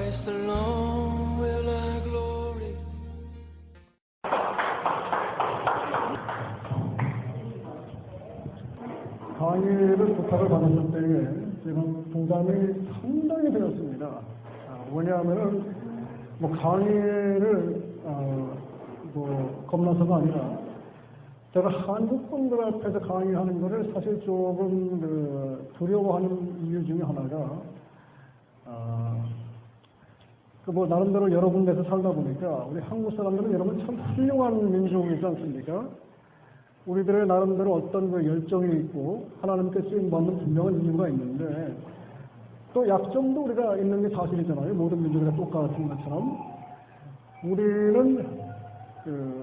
Christ alone will I glory. 강의를 부탁을 받았을 때에 지금 부담이 상당히 되었습니다. 왜냐하면 강의를 겁나서가 아니라 제가 한국 분들 앞에서 강의하는 것을 사실 조금 두려워하는 이유 중에 하나가 나름대로 여러 군데서 살다 보니까 우리 한국 사람들은 여러분 참 훌륭한 민족이지 않습니까? 우리들의 나름대로 어떤 열정이 있고 하나님께 쓰임받는 분명한 이유가 있는데 또 약점도 우리가 있는 게 사실이잖아요. 모든 민족이 똑같은 것처럼 우리는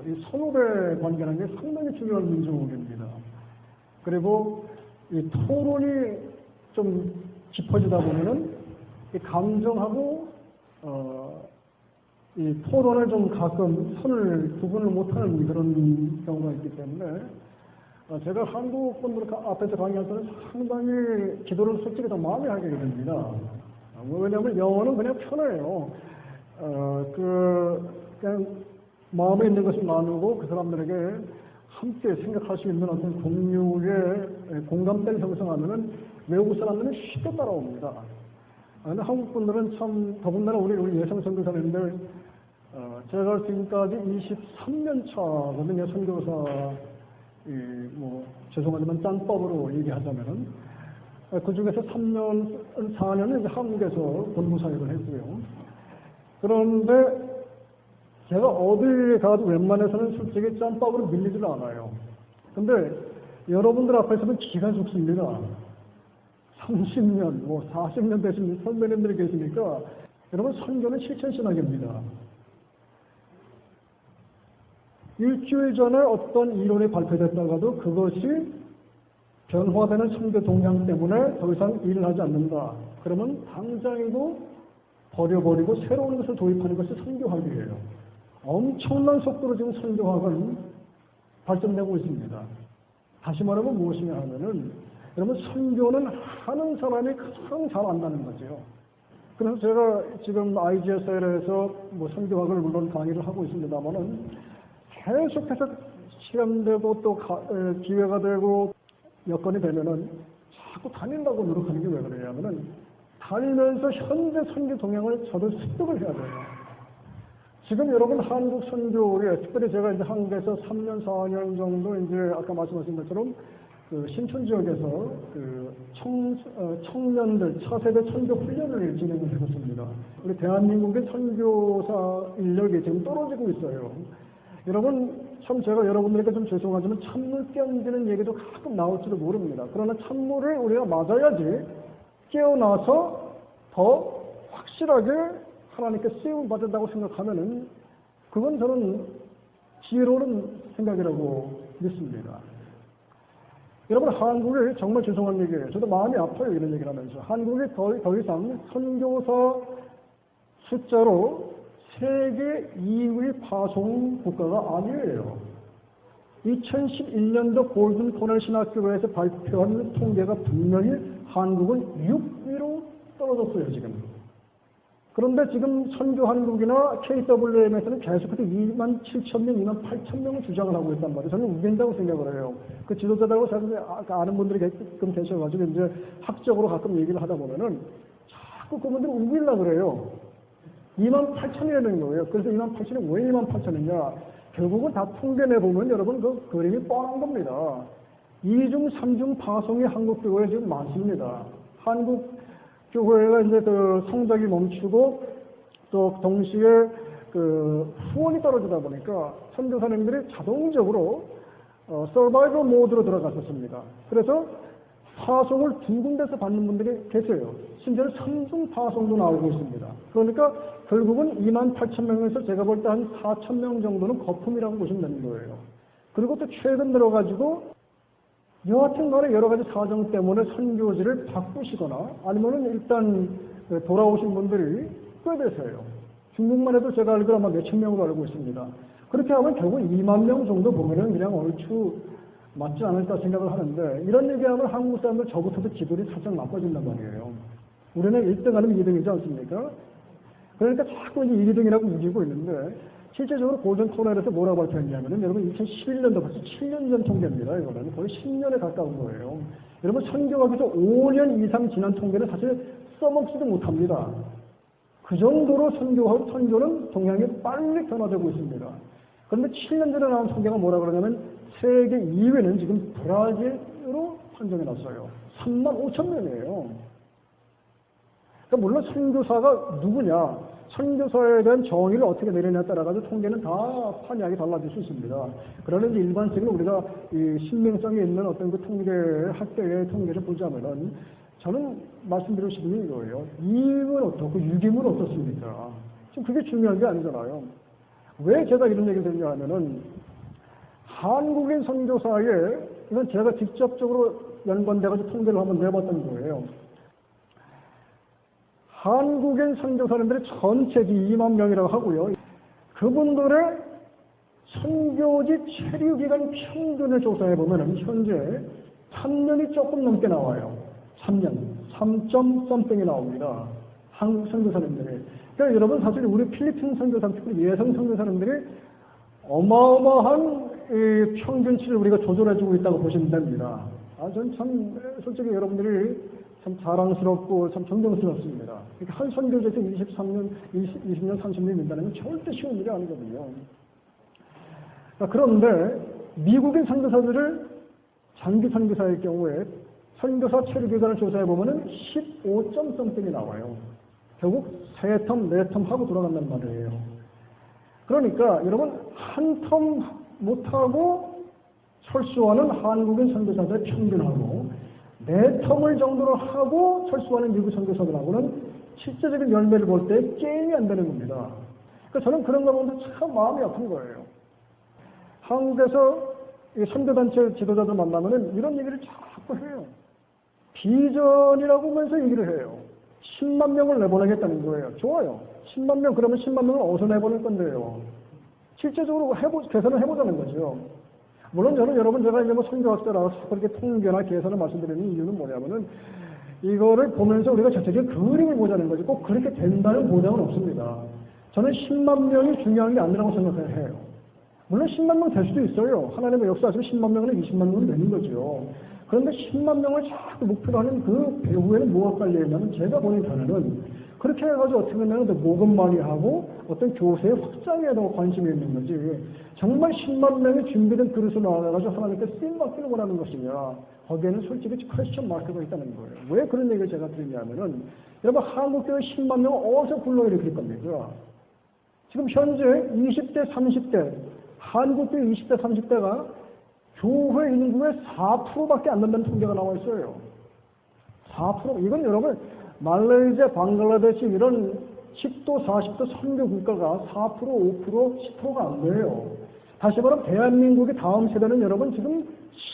이 선후배 관계라는 게 상당히 중요한 민족입니다. 그리고 이 토론이 좀 깊어지다 보면은 이 감정하고 이 토론을 좀 가끔 구분을 못하는 그런 경우가 있기 때문에 제가 한국 분들 앞에서 강의할 때는 상당히 기도를 솔직히 더 많이 하게 됩니다. 왜냐하면 영어는 그냥 편해요. 그냥 마음에 있는 것을 나누고 그 사람들에게 함께 생각할 수 있는 어떤 공유의 공감대를 형성하면은 외국 사람들은 쉽게 따라옵니다. 근데 한국 분들은 참 더군다나 우리 예성 선교사님들 제가 지금까지 23년 차거든요. 선교사 죄송하지만 짠법으로 얘기하자면은 그 중에서 3년, 4년은 이제 한국에서 본부 사역을 했고요. 그런데 제가 어디에 가도 웬만해서는 솔직히 짬밥으로 밀리질 않아요. 근데 여러분들 앞에서는 기가 죽습니다. 30년, 40년 되신 선배님들이 계시니까 여러분 선교는 실천신학입니다. 일주일 전에 어떤 이론이 발표됐다가도 그것이 변화되는 선교 동향 때문에 더 이상 일을 하지 않는다. 그러면 당장이고 버려버리고 새로운 것을 도입하는 것이 선교학이에요. 엄청난 속도로 지금 선교학은 발전되고 있습니다. 다시 말하면 무엇이냐 하면은 여러분 선교는 하는 사람이 가장 잘 안다는 거죠. 그래서 제가 지금 IGSL에서 선교학을 물론 강의를 하고 있습니다만은 계속해서 시험되고 또 기회가 되고 여건이 되면은 자꾸 다닌다고 노력하는 게 왜 그러냐면은 다니면서 현재 선교 동향을 저도 습득을 해야 돼요. 지금 여러분 한국 선교에 특별히 제가 이제 한국에서 3년, 4년 정도 이제 아까 말씀하신 것처럼 신촌 지역에서 청년들 차세대 선교 훈련을 진행을 해봤습니다. 우리 대한민국의 선교사 인력이 지금 떨어지고 있어요. 여러분 참 제가 여러분들에게 좀 죄송하지만 찬물 끼얹는 얘기도 가끔 나올지도 모릅니다. 그러나 찬물을 우리가 맞아야지 깨어나서 더 확실하게 하나님께 쓰임을 받는다고 생각하면은 그건 저는 지혜로운 생각이라고 믿습니다. 여러분 한국이 정말 죄송한 얘기예요. 저도 마음이 아파요. 이런 얘기를 하면서. 한국이 더 이상 선교사 숫자로 세계 2위 파송 국가가 아니에요. 2011년도 골든 코넬 신학교회에서 발표한 통계가 분명히 한국은 6위로 떨어졌어요. 지금. 그런데 지금 선교한국이나 KWM에서는 계속해서 2만 7천 명, 2만 8천 명을 주장을 하고 있단 말이에요. 저는 우긴다고 생각을 해요. 그 지도자라고 아는 분들이 가끔 계셔가지고 이제 학적으로 가끔 얘기를 하다 보면은 자꾸 그분들이 우기려고 그래요. 2만 8천이라는 거예요. 그래서 2만 8천이 왜 2만 8천이냐? 결국은 다 통계 내보면 여러분 그 그림이 뻔한 겁니다. 2중, 3중 파송이 한국 교회에 지금 많습니다. 한국 교회가 이제 성장이 멈추고 또 동시에 후원이 떨어지다 보니까 선교사님들이 자동적으로 서바이벌 모드로 들어갔었습니다. 그래서 파송을 2군데서 받는 분들이 계세요. 심지어 3중 파송도 나오고 있습니다. 그러니까 결국은 2만 8천 명에서 제가 볼 때 한 4천 명 정도는 거품이라고 보시면 되는 거예요. 그리고 또 최근 들어가지고 여하튼 간에 여러 가지 사정 때문에 선교지를 바꾸시거나 아니면은 일단 돌아오신 분들이 꽤 되세요. 중국만 해도 제가 알기로 아마 몇천 명으로 알고 있습니다. 그렇게 하면 결국 2만 명 정도 보면은 그냥 얼추 맞지 않을까 생각을 하는데 이런 얘기하면 한국 사람들 저부터도 기분이 살짝 나빠진단 말이에요. 우리는 1등 아니면 2등이지 않습니까? 그러니까 자꾸 이제 1, 2등이라고 우기고 있는데, 실제적으로 고전 토널에서 뭐라고 발표했냐면은, 여러분 2011년도 벌써 7년 전 통계입니다. 이거는 거의 10년에 가까운 거예요. 여러분 선교학에서 5년 이상 지난 통계는 사실 써먹지도 못합니다. 그 정도로 선교는 동향이 빨리 변화되고 있습니다. 그런데 7년 전에 나온 통계가 뭐라 그러냐면 세계 2위는 지금 브라질으로 판정해 놨어요. 3만 5천 명이에요. 그러니까 물론 선교사가 누구냐, 선교사에 대한 정의를 어떻게 내리냐에 따라가지고 통계는 다 판이하게 달라질 수 있습니다. 그러나 이제 일반적으로 우리가 이 신빙성이 있는 어떤 그 통계, 학계의 통계를 보자면은 저는 말씀드리고 싶은 게 이거예요. 2임은 어떻고 6임은 어떻습니까? 지금 그게 중요한 게 아니잖아요. 왜 제가 이런 얘기를 드리냐 하면은 한국인 선교사에, 이건 제가 직접적으로 연관돼가지고 통계를 한번 내봤던 거예요. 한국인 선교사님들의 전체기 2만 명이라고 하고요. 그분들의 선교지 체류 기간 평균을 조사해 보면 현재 3년이 조금 넘게 나와요. 3년, 3.something이 나옵니다. 한국 선교사님들이. 그러니까 여러분 사실 우리 필리핀 선교사님, 특히 예성 선교사님들이 어마어마한 평균치를 우리가 조절해주고 있다고 보시면 됩니다. 저는 참 솔직히 여러분들이 참 자랑스럽고 참 존경스럽습니다. 그러니까 한 선교지에서 23년, 20년, 30년 민다는 건 절대 쉬운 일이 아니거든요. 그런데 미국인 선교사들을 장기 선교사의 경우에 선교사 체류 기간을 조사해 보면은 15.something이 나와요. 결국 3텀, 4텀 하고 돌아간단 말이에요. 그러니까 여러분 한 텀 못하고 철수하는 한국인 선교사들의 평균하고 4텀을 정도로 하고 철수하는 미국 선교사들하고는 실제적인 열매를 볼 때 게임이 안 되는 겁니다. 그러니까 저는 그런 거 보면서 참 마음이 아픈 거예요. 한국에서 선교단체 지도자들 만나면은 이런 얘기를 자꾸 해요. 비전이라고 하면서 얘기를 해요. 10만 명을 내보내겠다는 거예요. 좋아요. 10만 명, 그러면 10만 명을 어디서 내보낼 건데요? 실제적으로 계산을 해보자는 거죠. 물론 저는 여러분 제가 이제 뭐 선교학자라서 그렇게 통계나 계산을 말씀드리는 이유는 뭐냐면은 이거를 보면서 우리가 전체적인 그림을 보자는 거지 꼭 그렇게 된다는 보장은 없습니다. 저는 10만 명이 중요한 게 아니라고 생각해요. 물론 10만 명 될 수도 있어요. 하나님의 역사하시면 10만 명은 20만 명이 되는 거죠. 그런데 10만 명을 자꾸 목표로 하는 그 배후에는 뭐가 깔려있냐면 제가 보는 견해는 그렇게 해가지고 어떻게 보면 모금 많이 하고 어떤 교세의 확장에 더 관심이 있는 거지. 정말 10만 명이 준비된 그릇을 나와가지고 하나님께 쓰임받기를 원하는 것이냐. 거기에는 솔직히 퀘스천 마크가 있다는 거예요. 왜 그런 얘기를 제가 드리냐면은 여러분 한국교회 10만 명을 어디서 불러일으킬 겁니까? 지금 현재 20대, 30대 한국교회 20대, 30대가 교회 인구의 4%밖에 안 된다는 통계가 나와 있어요. 4%. 이건 여러분 말레이시아, 방글라데시 이런 10도, 40도 선교 국가가 4%, 5%, 10%가 안 돼요. 다시 말하면 대한민국의 다음 세대는 여러분 지금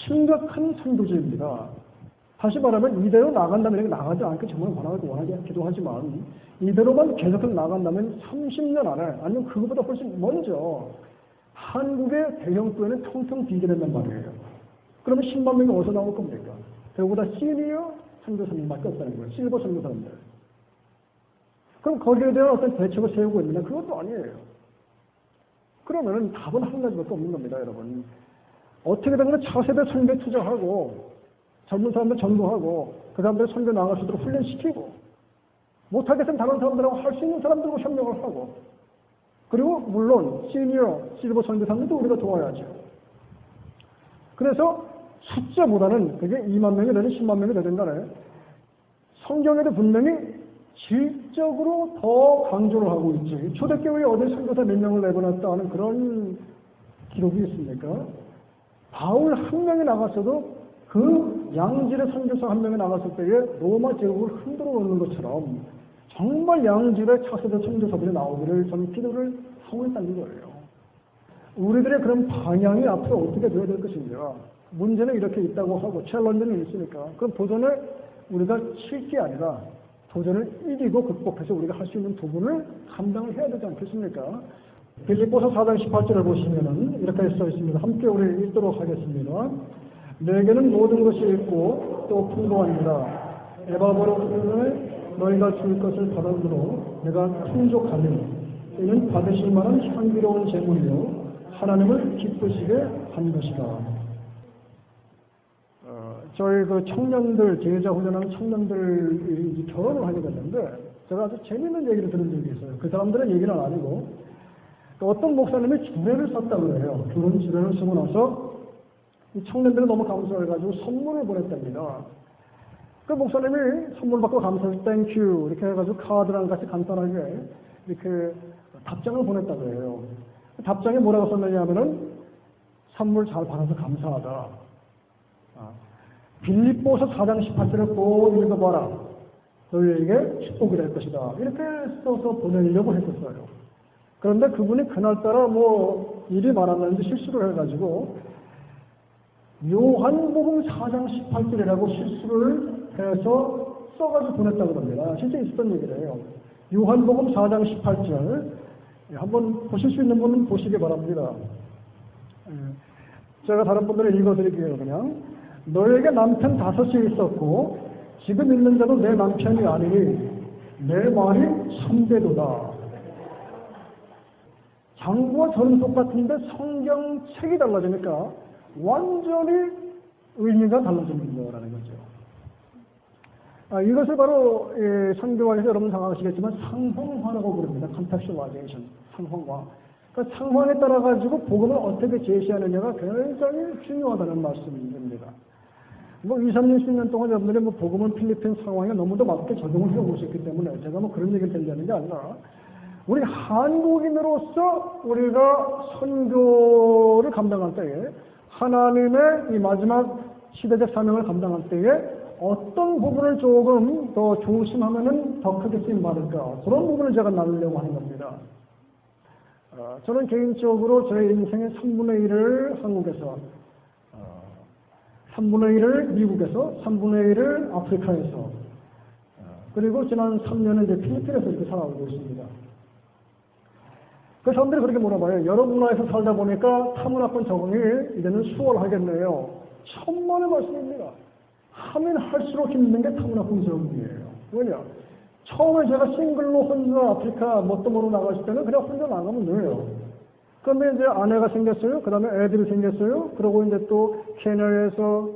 심각한 선교지입니다. 다시 말하면 이대로 나간다면 나가지 않게 정말 원하게 기도하지만 이대로만 계속해서 나간다면 30년 안에 아니면 그거보다 훨씬 먼저 한국의 대형교회는 텅텅 비게 된단 말이에요. 그러면 10만 명이 어디서 나올 겁니까? 그보다 시니어 선교사님밖에 없다는 거예요. 실버 선교사님들. 그럼 거기에 대한 어떤 대책을 세우고 있느냐? 그것도 아니에요. 그러면은 답은 한 가지밖에 없는 겁니다, 여러분. 어떻게 되면 차세대 선교 투자하고 젊은 사람들 전도하고 그 사람들 선교 나갈 수 있도록 훈련시키고 못하겠으면 다른 사람들하고 할 수 있는 사람들과 협력을 하고 그리고 물론 시니어 실버 선교사님도 우리가 도와야죠. 그래서 숫자보다는 그게 2만 명이 되든 10만 명이 되든 간에 성경에도 분명히 질적으로 더 강조를 하고 있지. 초대교회에 어디 선교사 몇 명을 내보냈다 하는 그런 기록이 있습니까? 바울 한 명이 나갔어도 그 양질의 선교사 한 명이 나갔을 때에 로마 제국을 흔들어 놓는 것처럼 정말 양질의 차세대 선교사들이 나오기를 저는 기도를 하고 있다는 거예요. 우리들의 그런 방향이 앞으로 어떻게 되어야 될 것인가. 문제는 이렇게 있다고 하고 챌린지는 있으니까 그럼 도전을 우리가 칠 게 아니라 도전을 이기고 극복해서 우리가 할 수 있는 부분을 감당을 해야 되지 않겠습니까? 빌립보서 4장 18절을 보시면은 이렇게 써 있습니다. 함께 우리 읽도록 하겠습니다. 내게는 모든 것이 있고 또 풍부합니다. 에바브로스는 너희가 줄 것을 받아들어 내가 풍족하면 이는 받으실 만한 향기로운 제물이요 하나님을 기쁘시게 한 것이다. 저희 그 청년들, 제자 훈련하는 청년들이 결혼을 하게 됐는데 제가 아주 재밌는 얘기를 들은 적이 있어요. 그 사람들은 얘기는 아니고 어떤 목사님이 주례를 썼다고 그래요. 결혼 주례를 쓰고 나서 이 청년들은 너무 감사해가지고 선물을 보냈답니다. 그 목사님이 선물 받고 감사해서 땡큐 이렇게 해가지고 카드랑 같이 간단하게 이렇게 답장을 보냈다고 해요. 답장에 뭐라고 썼느냐 하면은 선물 잘 받아서 감사하다. 빌립보서 4장 18절을 꼭 읽어봐라. 너희에게 축복이 될 것이다. 이렇게 써서 보내려고 했었어요. 그런데 그분이 그날따라 뭐 일이 많았는지 실수를 해가지고 요한복음 4장 18절이라고 실수를 해서 써가지고 보냈다고 합니다. 실제 있었던 얘기래요. 요한복음 4장 18절 한번 보실 수 있는 분은 보시기 바랍니다. 제가 다른 분들은 읽어드릴게요. 그냥 너에게 남편 5이 있었고 지금 있는 자도 내 남편이 아니니 내 말이 참되도다. 장부와 저는 똑같은데 성경책이 달라지니까 완전히 의미가 달라집니다라는 거죠. 이것을 바로 성경학에서 여러분 잘 아시겠지만 상황화라고 부릅니다. contextualization, 상황화. 그러니까 상황에 따라 가지고 복음을 어떻게 제시하느냐가 굉장히 중요하다는 말씀입니다. 뭐 2, 3년, 10년 동안 여러분들이 뭐 복음은 필리핀 상황에 너무도 맞게 적용을 해오셨기 때문에 제가 뭐 그런 얘기를 드리려는 게 아니라 우리 한국인으로서 우리가 선교를 감당할 때에 하나님의 이 마지막 시대적 사명을 감당할 때에 어떤 부분을 조금 더 조심하면은 더 크게 쓰임 받을까 그런 부분을 제가 나누려고 하는 겁니다. 저는 개인적으로 제 인생의 3분의 1을 한국에서 3분의 1을 미국에서 3분의 1을 아프리카에서 그리고 지난 3년은 이제 필리핀에서 이렇게 살아오고 있습니다. 그 사람들이 그렇게 물어봐요. 여러 문화에서 살다 보니까 타문화권 적응이 이제는 수월하겠네요. 천만의 말씀입니다. 하면 할수록 힘든 게 타문화권 적응이에요. 왜냐? 처음에 제가 싱글로 혼자 아프리카 뭣도 모르고 나갔을 때는 그냥 혼자 나가면 돼요. 그런데 이제 아내가 생겼어요. 그 다음에 애들이 생겼어요. 그러고 이제 또 케냐에서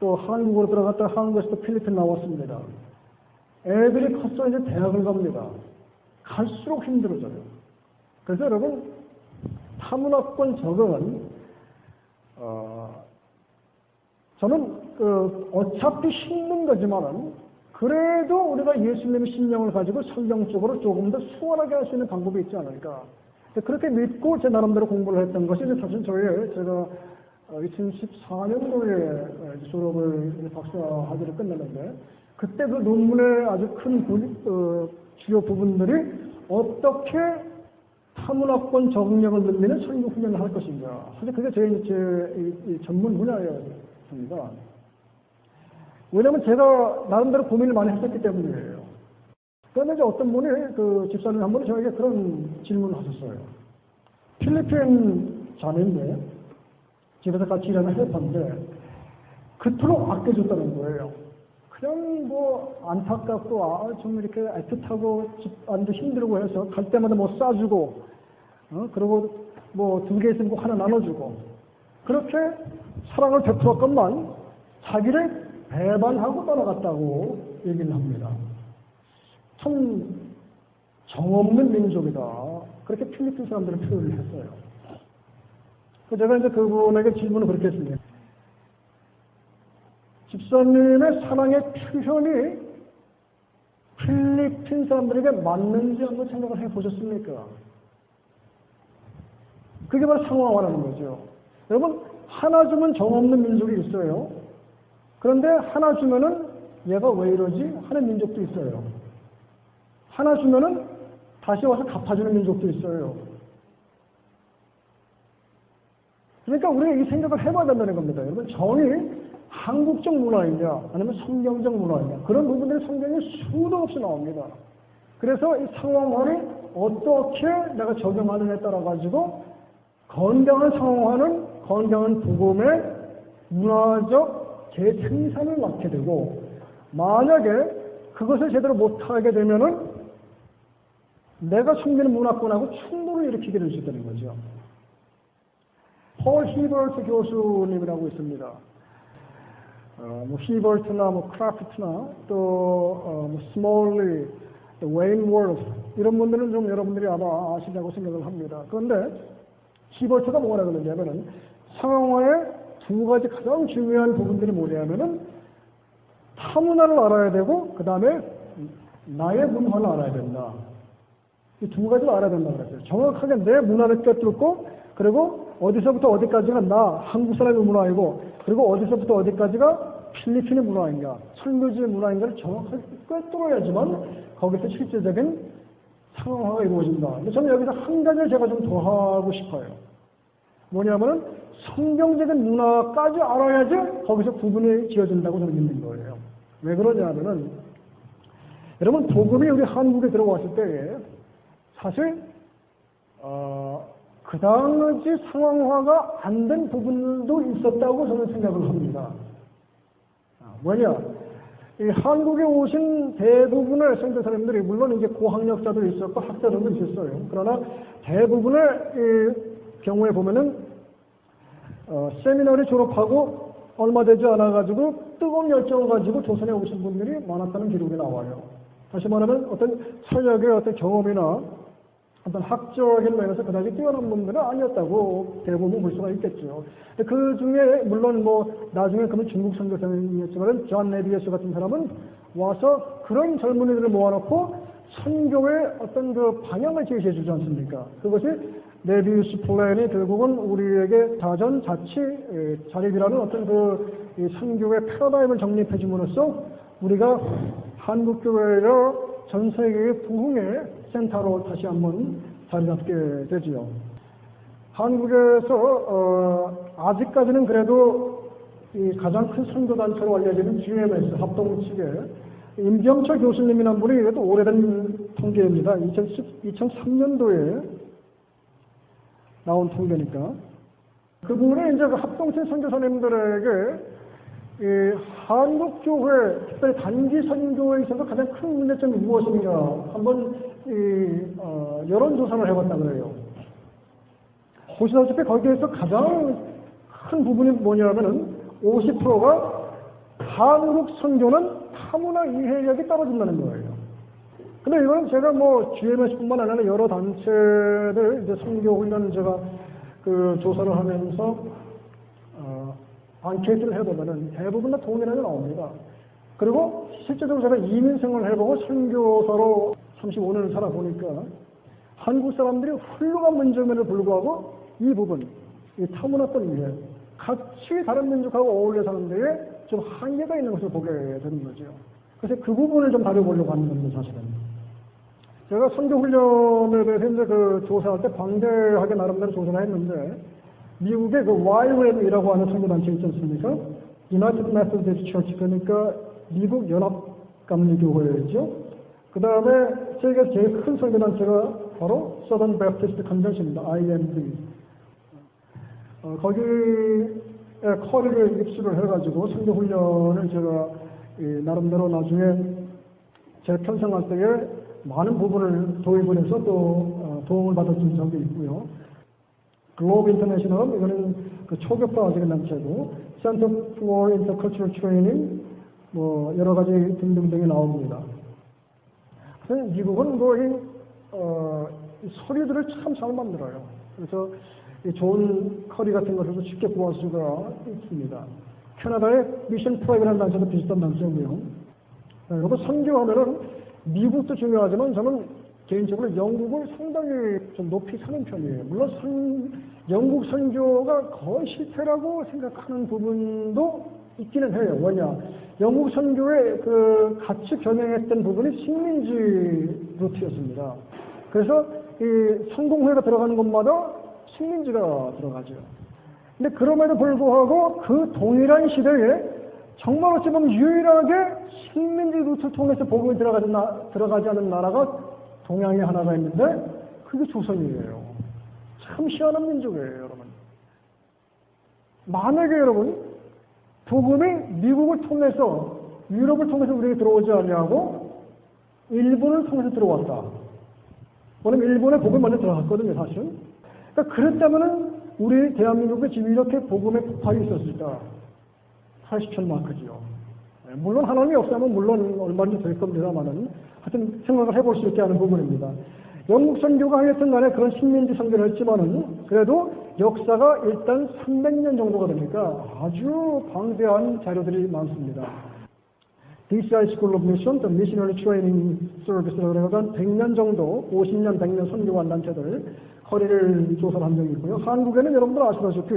또 한국으로 들어갔다 한국에서 또 필리핀 나왔습니다. 애들이 컸어 이제 대학을 갑니다. 갈수록 힘들어져요. 그래서 여러분 타문화권 적응은 저는 어차피 힘든 거지만은 그래도 우리가 예수님의 신령을 가지고 성경적으로 조금 더 수월하게 할 수 있는 방법이 있지 않을까. 그렇게 믿고 제 나름대로 공부를 했던 것이 사실 제가 2014년도에 졸업을 박사학위를 끝냈는데 그때 그 논문의 아주 큰 주요 부분들이 어떻게 타문화권 적응력을 늘리는 설교 훈련을 할 것인가. 사실 그게 제 전문 분야였습니다. 왜냐하면 제가 나름대로 고민을 많이 했었기 때문이에요. 그런데 이제 어떤 분이 그 집사님 한 분이 저에게 그런 질문을 하셨어요. 필리핀 자매인데 집에서 같이 일하는 헬퍼인데 그토록 아껴줬다는 거예요. 그냥 뭐 안타깝고 좀 이렇게 애틋하고 집안도 힘들고 해서 갈 때마다 뭐 싸주고 그리고 뭐 2개 있으면 꼭 하나 나눠주고 그렇게 사랑을 베풀었건만 자기를 배반하고 떠나갔다고 얘기를 합니다. 참 정없는 민족이다. 그렇게 필리핀 사람들은 표현을 했어요. 제가 이제 그분에게 질문을 그렇게 했습니다. 집사님의 사랑의 표현이 필리핀 사람들에게 맞는지 한번 생각을 해보셨습니까? 그게 바로 상황화라는 거죠. 여러분, 하나 주면 정없는 민족이 있어요. 그런데 하나 주면은 얘가 왜 이러지? 하는 민족도 있어요. 하나 주면은 다시 와서 갚아주는 민족도 있어요. 그러니까 우리가 이 생각을 해봐야 된다는 겁니다. 여러분, 정이 한국적 문화이냐 아니면 성경적 문화이냐 그런 부분들이 성경에 수도 없이 나옵니다. 그래서 이 상황화를 어떻게 내가 적용하느냐에 따라 가지고 건강한 상황화는 건강한 복음의 문화적 재생산을 낳게 되고 만약에 그것을 제대로 못하게 되면은 내가 숨기는 문화권하고 충돌을 일으키게 될 수 있다는 거죠. 폴 히버트 교수님이라고 있습니다. 뭐 히버트나 뭐 크라프트나 또 뭐 스몰리, 웨인워스 이런 분들은 좀 여러분들이 아마 아시다고 생각을 합니다. 그런데 히버트가 뭐라 그러냐면은 상황화의 두 가지 가장 중요한 부분들이 뭐냐면은 타 문화를 알아야 되고 그 다음에 나의 문화를 알아야 된다. 이 두 가지를 알아야 된다고 그랬어요. 정확하게 내 문화를 꿰뚫고 그리고 어디서부터 어디까지가 나 한국 사람의 문화이고 그리고 어디서부터 어디까지가 필리핀의 문화인가 선교지의 문화인가를 정확하게 꿰뚫어야지만 거기서 실제적인 상황화가 이루어진다. 근데 저는 여기서 한 가지를 제가 좀 더하고 싶어요. 뭐냐면은 성경적인 문화까지 알아야지 거기서 구분이 지어진다고 저는 믿는 거예요. 왜 그러냐면은 여러분 복음이 우리 한국에 들어왔을 때에 사실 그 당시 상황화가 안 된 부분도 있었다고 저는 생각을 합니다. 뭐냐? 이 한국에 오신 대부분의 선교사님들이 물론 이제 고학력자도 있었고 학자들도 있었어요. 그러나 대부분의 이 경우에 보면은 세미나리 졸업하고 얼마 되지 않아가지고 뜨거운 열정을 가지고 조선에 오신 분들이 많았다는 기록이 나와요. 다시 말하면 어떤 서역의 어떤 경험이나 어떤 학적인 면에서 그다지 뛰어난 분들은 아니었다고 대부분 볼 수가 있겠죠. 그 중에 물론 뭐 나중에 그러면 중국 선교사님이었지만 존 네비에스 같은 사람은 와서 그런 젊은이들을 모아놓고 선교의 어떤 그 방향을 제시해 주지 않습니까? 그것이 네비우스 플랜이 결국은 우리에게 자전자치 자립이라는 어떤 그 선교의 패러다임을 정립해 줌으로써 우리가 한국교회가 전 세계의 부흥의 센터로 다시 한번 자리 잡게 되지요. 한국에서 아직까지는 그래도 이 가장 큰 선교단체로 알려지는 GMS 합동 측에 임병철 교수님이란 분이 그래도 오래된 통계입니다. 2003년도에 나온 통계니까. 그분이 이제 그 합동체 선교사님들에게 이 한국교회, 특별히 단기 선교에 있어서 가장 큰 문제점이 무엇인가 한번 여론조사를 해봤다 그래요. 보시다시피 거기에서 가장 큰 부분이 뭐냐면은 50%가 한국 선교는 타문화 이해력이 떨어진다는 거예요. 근데 이건 제가 뭐 GMS뿐만 아니라 여러 단체들 이제 선교 훈련 제가 그 조사를 하면서 안케이트를 해보면은 대부분 다 동일하게 나옵니다. 그리고 실제적으로 제가 이민 생활을 해보고 선교사로 35년을 살아보니까 한국 사람들이 훌륭한 문제임에도 불구하고 이 부분, 이 타문화권 이해, 같이 다른 민족하고 어울려 사는 데에 좀 한계가 있는 것을 보게 되는 거죠. 그래서 그 부분을 좀 다뤄보려고 하는 겁니다, 사실은. 제가 선교훈련에 대해서 이제 그 조사할 때 방대하게 나름대로 조사를 했는데 미국의 그 YWAM이라고 하는 선교단체 있지 않습니까? United Methodist Church, 그러니까 미국 연합감리교회죠. 그 다음에 세계에서 제일 큰 선교단체가 바로 Southern Baptist Convention입니다. IMB. 거기에 커리를 입수를 해가지고 선교훈련을 제가 나름대로 나중에 제 편성할 때에 많은 부분을 도입을 해서 또 도움을 받았던 적이 있고요. 글로브 인터내셔널, 이거는 그 초급과적인 단체고, Center for Intercultural Training, 뭐, 여러 가지 등등등이 나옵니다. 그래서 미국은 뭐, 이 서류들을 참 잘 만들어요. 그래서 이 좋은 커리 같은 것들도 쉽게 구할 수가 있습니다. 캐나다의 미션 프라이브라는 단체도 비슷한 단체고요. 그리고 선교하면은 미국도 중요하지만 저는 개인적으로 영국을 상당히 좀 높이 사는 편이에요. 물론 영국 선교가 거의 실패라고 생각하는 부분도 있기는 해요. 뭐냐? 영국 선교의 그 같이 병행했던 부분이 식민지 루트였습니다. 그래서 이 성공회가 들어가는 곳마다 식민지가 들어가죠. 근데 그럼에도 불구하고 그 동일한 시대에 정말 어찌 보면 유일하게 식민지 루트를 통해서 복음이 들어가지 않은 나라가 동양에 하나가 있는데 그게 조선이에요. 참 희한한 민족이에요, 여러분. 만약에 여러분 복음이 미국을 통해서 유럽을 통해서 우리에게 들어오지 않냐고 일본을 통해서 들어왔다. 왜냐면 일본에 복음이 먼저 들어갔거든요, 사실. 그러니까 그랬다면은 우리 대한민국에 지금 이렇게 복음의 폭발이 있었을까? 80천 마크지요. 물론 하나님이 없다면 물론 얼마든지 될 겁니다만은 하여튼 생각을 해볼 수 있게 하는 부분입니다. 영국 선교가 하여튼 간에 그런 식민지 선교를 했지만은 그래도 역사가 일단 300년 정도가 되니까 아주 방대한 자료들이 많습니다. DCI School of Mission, The Missionary Training Service라고 해서 100년 정도, 50년, 100년 선교관 단체들 허리를 조사한 적이 있고요. 한국에는 여러분들 아시다시피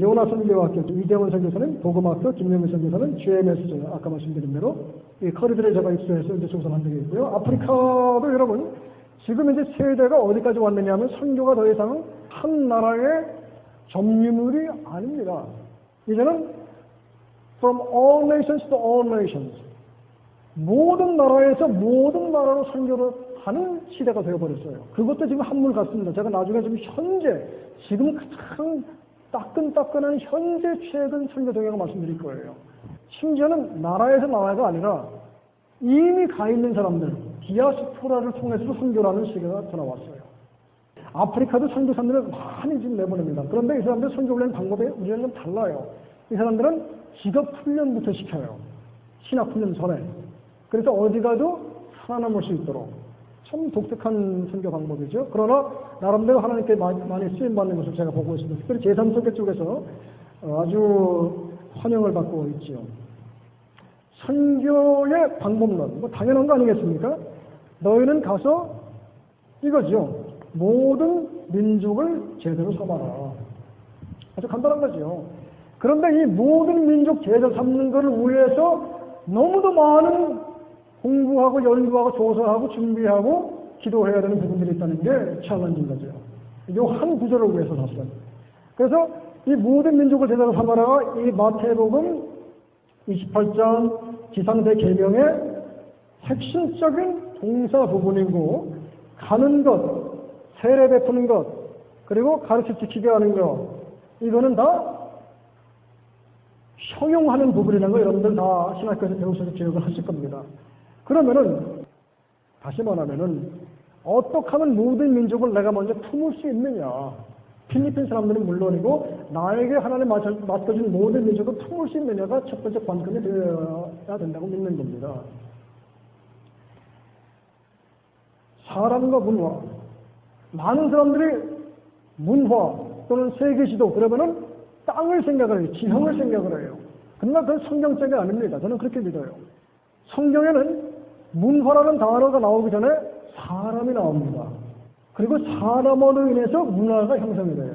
요나 선교학교, 이대원 선교사는 복음학교, 김영민 선교사는 GMS, 아까 말씀드린 대로 이 커리들을 제가 입수해서 이제 조사한 적이 있고요. 아프리카도 여러분, 지금 이제 세대가 어디까지 왔느냐 하면 선교가 더 이상 한 나라의 점유물이 아닙니다. 이제는 from all nations to all nations. 모든 나라에서 모든 나라로 선교를 하는 시대가 되어버렸어요. 그것도 지금 한물 같습니다. 제가 나중에 지금 현재, 지금 가장 따끈따끈한 현재 최근 선교 동향을 말씀드릴 거예요. 심지어는 나라에서 나라가 아니라 이미 가 있는 사람들, 디아스포라를 통해서 선교라는 시대가 돌아왔어요. 아프리카도 선교사들을 많이 지금 내보냅니다. 그런데 이 사람들 선교를 하는 방법이 우리랑 좀 달라요. 이 사람들은 직업 훈련부터 시켜요. 신학 훈련 전에. 그래서 어디 가도 살아남을 수 있도록. 참 독특한 선교 방법이죠. 그러나 나름대로 하나님께 많이 쓰임받는 것을 제가 보고 있습니다. 특별히 제3세계 쪽에서 아주 환영을 받고 있지요. 선교의 방법론, 뭐 당연한 거 아니겠습니까? 너희는 가서 이거죠. 모든 민족을 제대로 삼아라. 아주 간단한 거죠. 그런데 이 모든 민족 제대로 삼는 것을 위해서 너무도 많은 공부하고 연구하고 조사하고 준비하고 기도해야 되는 부분들이 있다는 게 챌린지인 거죠. 이 한 구절을 위해서 사실. 그래서 이 모든 민족을 제대로 삼아라가 이 마태복음 28장 지상대 계명의 핵심적인 동사 부분이고, 가는 것, 세례 베푸는 것, 그리고 가르쳐 지키게 하는 것, 이거는 다 형용하는 부분이라는 거 여러분들 다 신학교에서 배우셔서 기억을 하실 겁니다. 그러면은 다시 말하면은 어떻게 하면 모든 민족을 내가 먼저 품을 수 있느냐? 필리핀 사람들은 물론이고 나에게 하나님 맡겨준 모든 민족을 품을 수 있느냐가 첫 번째 관건이 되어야 된다고 믿는 겁니다. 사람과 문화. 많은 사람들이 문화 또는 세계지도 그러면은 땅을 생각을 해요. 지형을 생각을 해요. 그러나 그건 성경적이 아닙니다. 저는 그렇게 믿어요. 성경에는 문화라는 단어가 나오기 전에 사람이 나옵니다. 그리고 사람으로 인해서 문화가 형성이 돼요.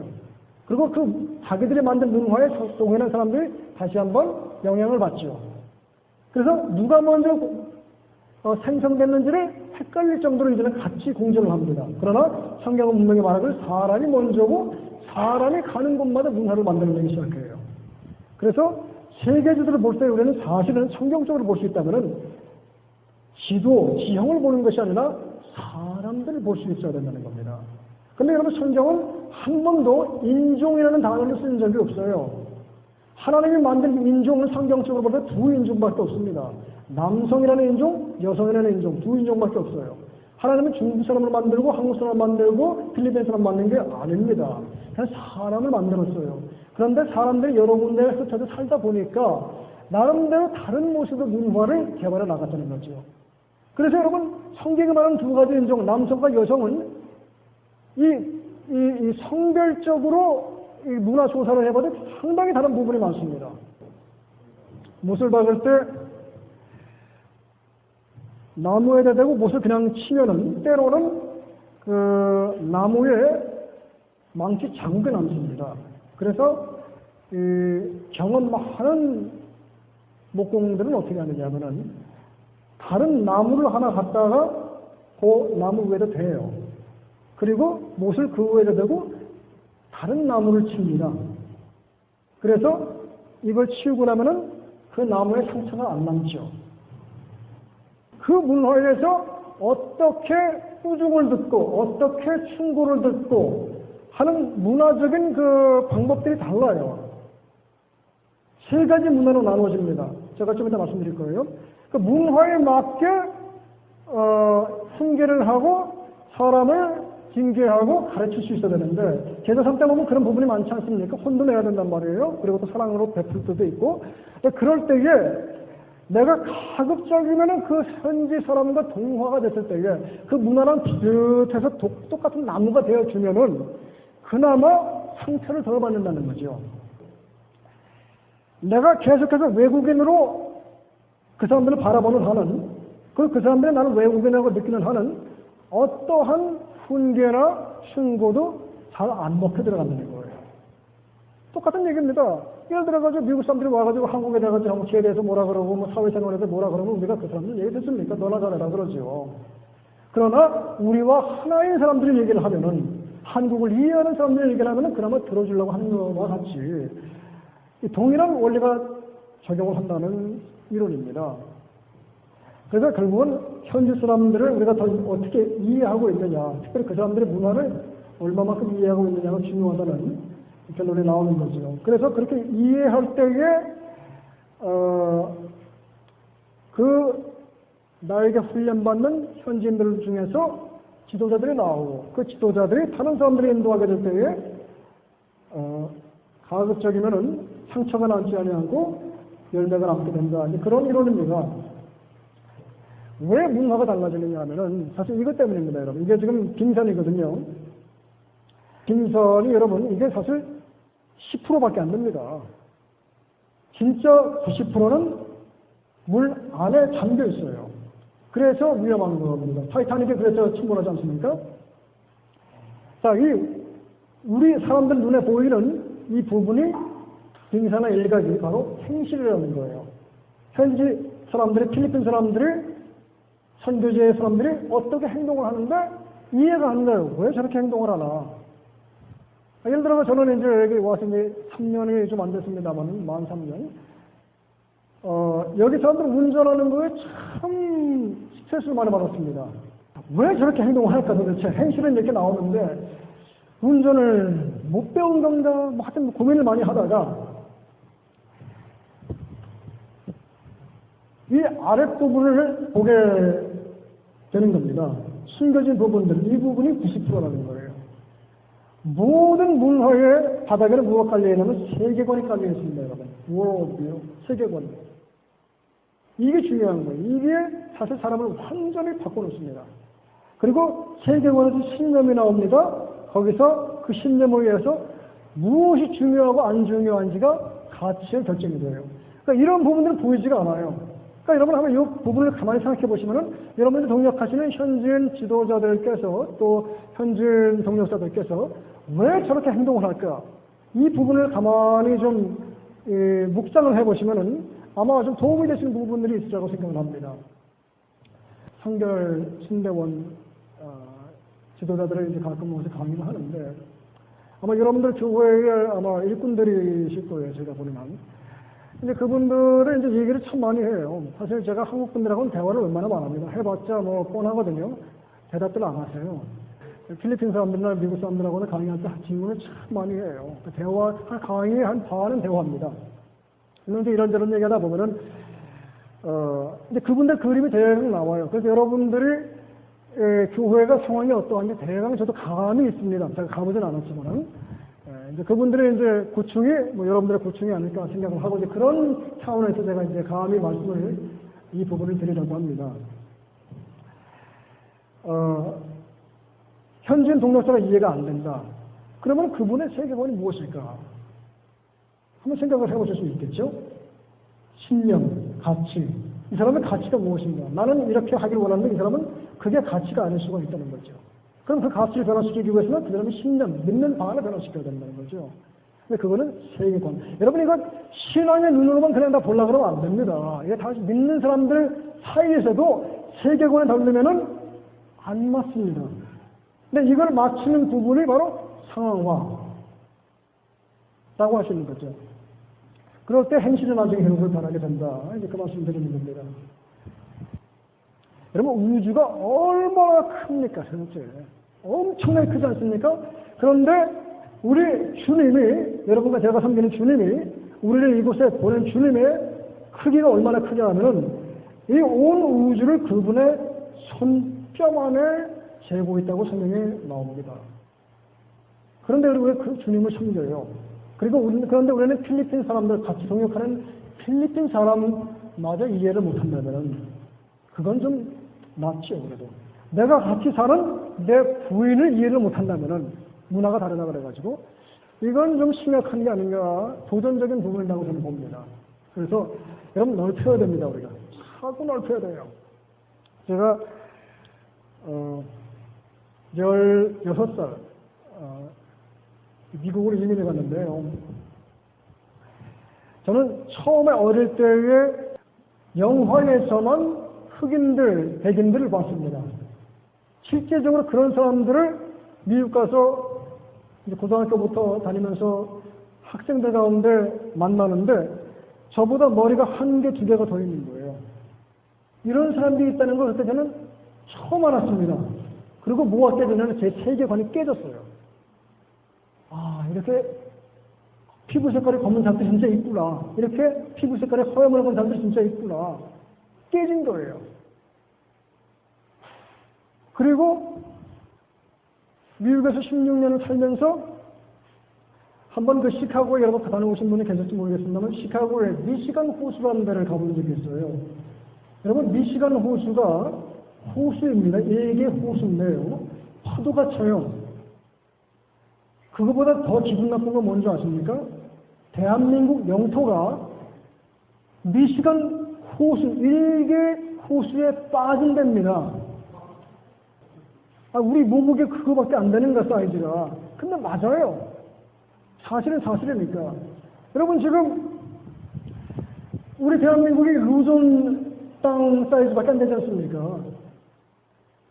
그리고 그 자기들이 만든 문화에 속해있는 사람들이 다시 한번 영향을 받죠. 그래서 누가 먼저 생성됐는지를 헷갈릴 정도로 이제는 같이 공존을 합니다. 그러나 성경은 분명히 말하길 사람이 먼저고 사람이 가는 곳마다 문화를 만들어내기 시작해요. 그래서 세계지도를 볼 때 우리는 사실은 성경적으로 볼 수 있다면 지도, 지형을 보는 것이 아니라 사람들을 볼 수 있어야 된다는 겁니다. 그런데 여러분 성경은 한 번도 인종이라는 단어를 쓴 적이 없어요. 하나님이 만든 인종은 성경적으로 볼 때 두 인종밖에 없습니다. 남성이라는 인종, 여성이라는 인종, 두 인종밖에 없어요. 하나님은 중국 사람을 만들고 한국 사람을 만들고 필리핀 사람을 만든 게 아닙니다. 그냥 사람을 만들었어요. 그런데 사람들이 여러 군데에 흩어져 살다 보니까 나름대로 다른 모습의 문화를 개발해 나갔다는 거죠. 그래서 여러분 성경에 말하는 두 가지 인종, 남성과 여성은 이 성별적으로 이 문화 조사를 해봐도 상당히 다른 부분이 많습니다. 못을 박을 때 나무에다 대고 못을 그냥 치면은 때로는 그 나무에 망치 자국이 남습니다. 그래서 경험 많은 목공들은 어떻게 하느냐면은 다른 나무를 하나 갖다가 그 나무 위에다 대요. 그리고 못을 그 위에다 대고 다른 나무를 칩니다. 그래서 이걸 치우고 나면은 그 나무에 상처가 안 남죠. 그 문화에서 어떻게 꾸중을 듣고 어떻게 충고를 듣고 하는 문화적인 그 방법들이 달라요. 세 가지 문화로 나누어집니다. 제가 좀 이따 말씀드릴 거예요. 그 문화에 맞게 훈계를 하고 사람을 징계하고 가르칠 수 있어야 되는데 제자 삼자 보면 그런 부분이 많지 않습니까? 혼도 내야 된단 말이에요. 그리고 또 사랑으로 베풀 때도 있고. 그럴 때에 내가 가급적이면은 그 현지 사람과 동화가 됐을 때에 그 문화랑 비슷해서 똑같은 나무가 되어주면은 그나마 상처를 덜 받는다는 거죠. 내가 계속해서 외국인으로 그 사람들을 바라보는 한은 그 사람들이 나는 외국인이라고 느끼는 한은 어떠한 훈계나 충고도 잘 안 먹혀 들어간다는 거예요. 똑같은 얘기입니다. 예를 들어가지고 미국 사람들이 와가지고 한국에 대해서 정치에 대해서 뭐라 그러고 뭐 사회생활에서 뭐라 그러면 우리가 그 사람들 얘기 듣습니까? 너나 잘해라 그러죠. 그러나 우리와 하나인 사람들이 얘기를 하면은 한국을 이해하는 사람들이 얘기를 하면은 그나마 들어주려고 하는 것과 같이 동일한 원리가 적용을 한다는 이론입니다. 그래서 결국은 현지 사람들을 우리가 더 어떻게 이해하고 있느냐, 특별히 그 사람들의 문화를 얼마만큼 이해하고 있느냐가 중요하다는 결론이 나오는 거죠. 그래서 그렇게 이해할 때에 나에게 훈련받는 현지인들 중에서 지도자들이 나오고 그 지도자들이 다른 사람들을 인도하게 될 때에 가급적이면은 상처가 남지 아니하고 열매가 남게 된다. 그런 이론입니다. 왜 문화가 달라지느냐 하면은 사실 이것 때문입니다, 여러분. 이게 지금 빙산이거든요. 빙산이 여러분 이게 사실 10%밖에 안 됩니다. 진짜 90%는 물 안에 잠겨 있어요. 그래서 위험한 겁니다. 타이타닉이 그래서 침몰하지 않습니까? 자, 우리 사람들 눈에 보이는 이 부분이 빙산의 일각이 바로 행실이라는 거예요. 현지 사람들이, 필리핀 사람들이, 선교지의 사람들이 어떻게 행동을 하는데 이해가 안 가요. 왜 저렇게 행동을 하나? 예를 들어 저는 이제 여기 와서 이제 3년이 좀 안 됐습니다만, 만 3년. 여기 사람들 운전하는 거에 참 스트레스를 많이 받았습니다. 왜 저렇게 행동을 할까 도대체? 행실은 이렇게 나오는데 운전을 못 배운 건가? 뭐 하여튼 고민을 많이 하다가 이 아랫부분을 보게 되는 겁니다. 숨겨진 부분들, 이 부분이 90%라는 거예요. 모든 문화의 바닥에는 무엇 깔려있냐면 세계관이 깔려있습니다, 여러분. 월드뷰, 세계관. 이게 중요한 거예요. 이게 사실 사람을 완전히 바꿔놓습니다. 그리고 세계관에서 신념이 나옵니다. 거기서 그 신념에 의해서 무엇이 중요하고 안 중요한지가 가치의 결정이 돼요. 그러니까 이런 부분들은 보이지가 않아요. 그러니까 여러분 한번 이 부분을 가만히 생각해 보시면은 여러분들이 동역하시는 현지인 지도자들께서 또 현지인 동역자들께서 왜 저렇게 행동을 할까? 이 부분을 가만히 좀 묵상을 해 보시면은 아마 좀 도움이 되시는 부분들이 있으리라고 생각을 합니다. 성결 신대원 지도자들을 이제 가끔 모여서 강의를 하는데 아마 여러분들 교회의 아마 일꾼들이실 거예요, 제가 보면. 근데 그분들은 이제 얘기를 참 많이 해요. 사실 제가 한국 분들하고는 대화를 얼마나 안 합니다. 해봤자 뭐 뻔하거든요. 대답들 안 하세요. 필리핀 사람들이나 미국 사람들하고는 강의할 때 질문을 참 많이 해요. 강의의 한 반은 대화합니다. 그런데 이런저런 얘기하다 보면은, 근데 그분들 그림이 대강 나와요. 그래서 여러분들이 교회가 상황이 어떠한지 대강 저도 감이 있습니다. 제가 가보진 않았지만은. 이제 그분들의 이제 고충이 뭐 여러분들의 고충이 아닐까 생각을 하고 이제 그런 차원에서 제가 이제 감히 말씀을 이 부분을 드리려고 합니다. 현지인 동력자가 이해가 안 된다. 그러면 그분의 세계관이 무엇일까? 한번 생각을 해보실 수 있겠죠? 신념, 가치. 이 사람의 가치가 무엇인가? 나는 이렇게 하기를 원하는데 이 사람은 그게 가치가 아닐 수가 있다는 거죠. 그럼 그 가치를 변화시키기 위해서는 그 사람의 신념, 믿는 바를 변화시켜야 된다는 거죠. 근데 그거는 세계관. 여러분 이거 신앙의 눈으로만 그냥 다 보려고 그러면 안 됩니다. 이게 다 믿는 사람들 사이에서도 세계관에 다르면은 안 맞습니다. 근데 이걸 맞추는 부분이 바로 상황화라고 하시는 거죠. 그럴 때 행실은 나중에 행복을 바라게 된다. 이제 그 말씀 드리는 겁니다. 여러분 우주가 얼마나 큽니까, 도대체? 엄청나게 크지 않습니까? 그런데 우리 주님이, 여러분과 제가 섬기는 주님이, 우리를 이곳에 보낸 주님의 크기가 얼마나 크냐 하면은 이 온 우주를 그분의 손뼉 안에 재고 있다고 성경에 나옵니다. 그런데 우리 그 주님을 섬겨요. 그런데 우리는 필리핀 사람들 같이 동역하는 필리핀 사람마저 이해를 못한다면 그건 좀 낫죠. 그래도 내가 같이 사는 내 부인을 이해를 못한다면 문화가 다르다 그래가지고 이건 좀 심각한 게 아닌가, 도전적인 부분이라고 저는 봅니다. 그래서 여러분 넓혀야 됩니다. 우리가 자꾸 넓혀야 돼요. 제가 16살 미국으로 이민을 갔는데요. 저는 처음에 어릴 때에 영화에서만 흑인들, 백인들을 봤습니다. 실제적으로 그런 사람들을 미국 가서 이제 고등학교부터 다니면서 학생들 가운데 만나는데 저보다 머리가 한 개, 두 개가 더 있는 거예요. 이런 사람들이 있다는 걸 그때 저는 처음 알았습니다. 그리고 뭐가 깨지냐면 제 세계관이 깨졌어요. 아, 이렇게 피부 색깔이 검은 사람들이 진짜 있구나. 이렇게 피부 색깔이 허여멀건 사람들이 진짜 있구나. 깨진 거예요. 그리고 미국에서 16년을 살면서 한번 그 시카고에 여러분 다녀오신 분이 계실지 모르겠습니다만 시카고에 미시간 호수라는 데를 가본 적이 있어요. 여러분 미시간 호수가 호수입니다. 일개 호수인데요. 파도가 쳐요. 그거보다 더 기분 나쁜 건 뭔지 아십니까? 대한민국 영토가 미시간 호수, 일개 호수에 빠진 데입니다. 우리 모국에 그거밖에 안 되는 거 사이즈가. 근데 맞아요. 사실은 사실이니까. 여러분 지금 우리 대한민국이 루존 땅 사이즈밖에 안 되지 않습니까?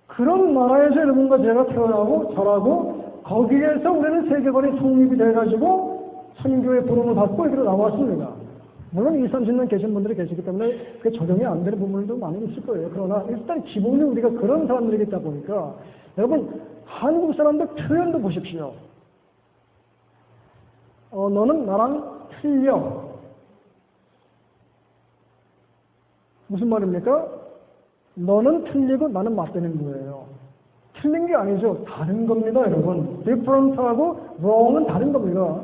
그런 나라에서 여러분과 제가 태어나고 자라고 거기에서 우리는 세계관이 독립이 돼가지고 선교의 부름을 받고 이렇게 나왔습니다. 물론 20, 30년 계신 분들이 계시기 때문에 그게 적용이 안 되는 부분도 많이 있을 거예요. 그러나 일단 기본이 우리가 그런 사람들이 있다 보니까 여러분 한국 사람들 표현도 보십시오. 너는 나랑 틀려. 무슨 말입니까? 너는 틀리고 나는 맞대는 거예요. 틀린 게 아니죠. 다른 겁니다, 여러분. different하고 wrong은 다른 겁니다.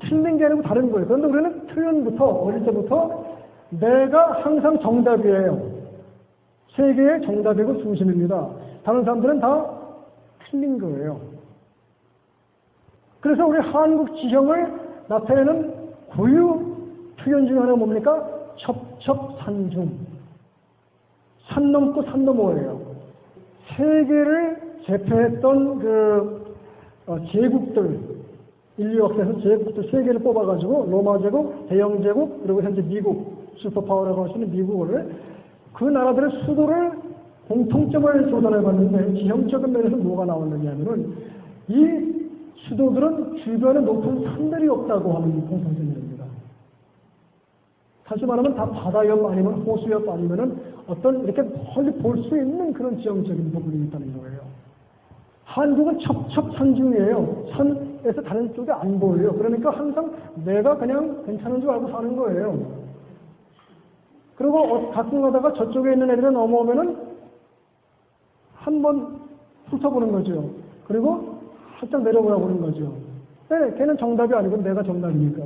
틀린 게 아니고 다른 거예요. 그런데 우리는 표현부터, 어릴 때부터 내가 항상 정답이에요. 세계의 정답이고 중심입니다. 다른 사람들은 다 틀린 거예요. 그래서 우리 한국 지형을 나타내는 고유 표현 중에 하나가 뭡니까? 첩첩산중. 산 넘고 산 넘어예요. 세계를 제패했던 제국들, 인류 역사에서 제국들 세 개를 뽑아가지고 로마 제국, 대영 제국, 그리고 현재 미국, 슈퍼파워라고 할 수 있는 미국을 그 나라들의 수도를 공통점을 조사해봤는데 지형적인 면에서 뭐가 나왔느냐면은 이 수도들은 주변에 높은 산들이 없다고 하는 공통점입니다. 다시 말하면 다 바다 옆 아니면 호수 옆 아니면은 어떤 이렇게 멀리 볼 수 있는 그런 지형적인 부분이 있다는 거예요. 한국은 첩첩산중이에요. 산에서 다른 쪽이 안 보여요. 그러니까 항상 내가 그냥 괜찮은 줄 알고 사는 거예요. 그리고 가끔 가다가 저쪽에 있는 애들이 넘어오면은 한번 훑어보는 거죠. 그리고 살짝 내려보라고 하는 거죠. 네, 걔는 정답이 아니고 내가 정답이니까.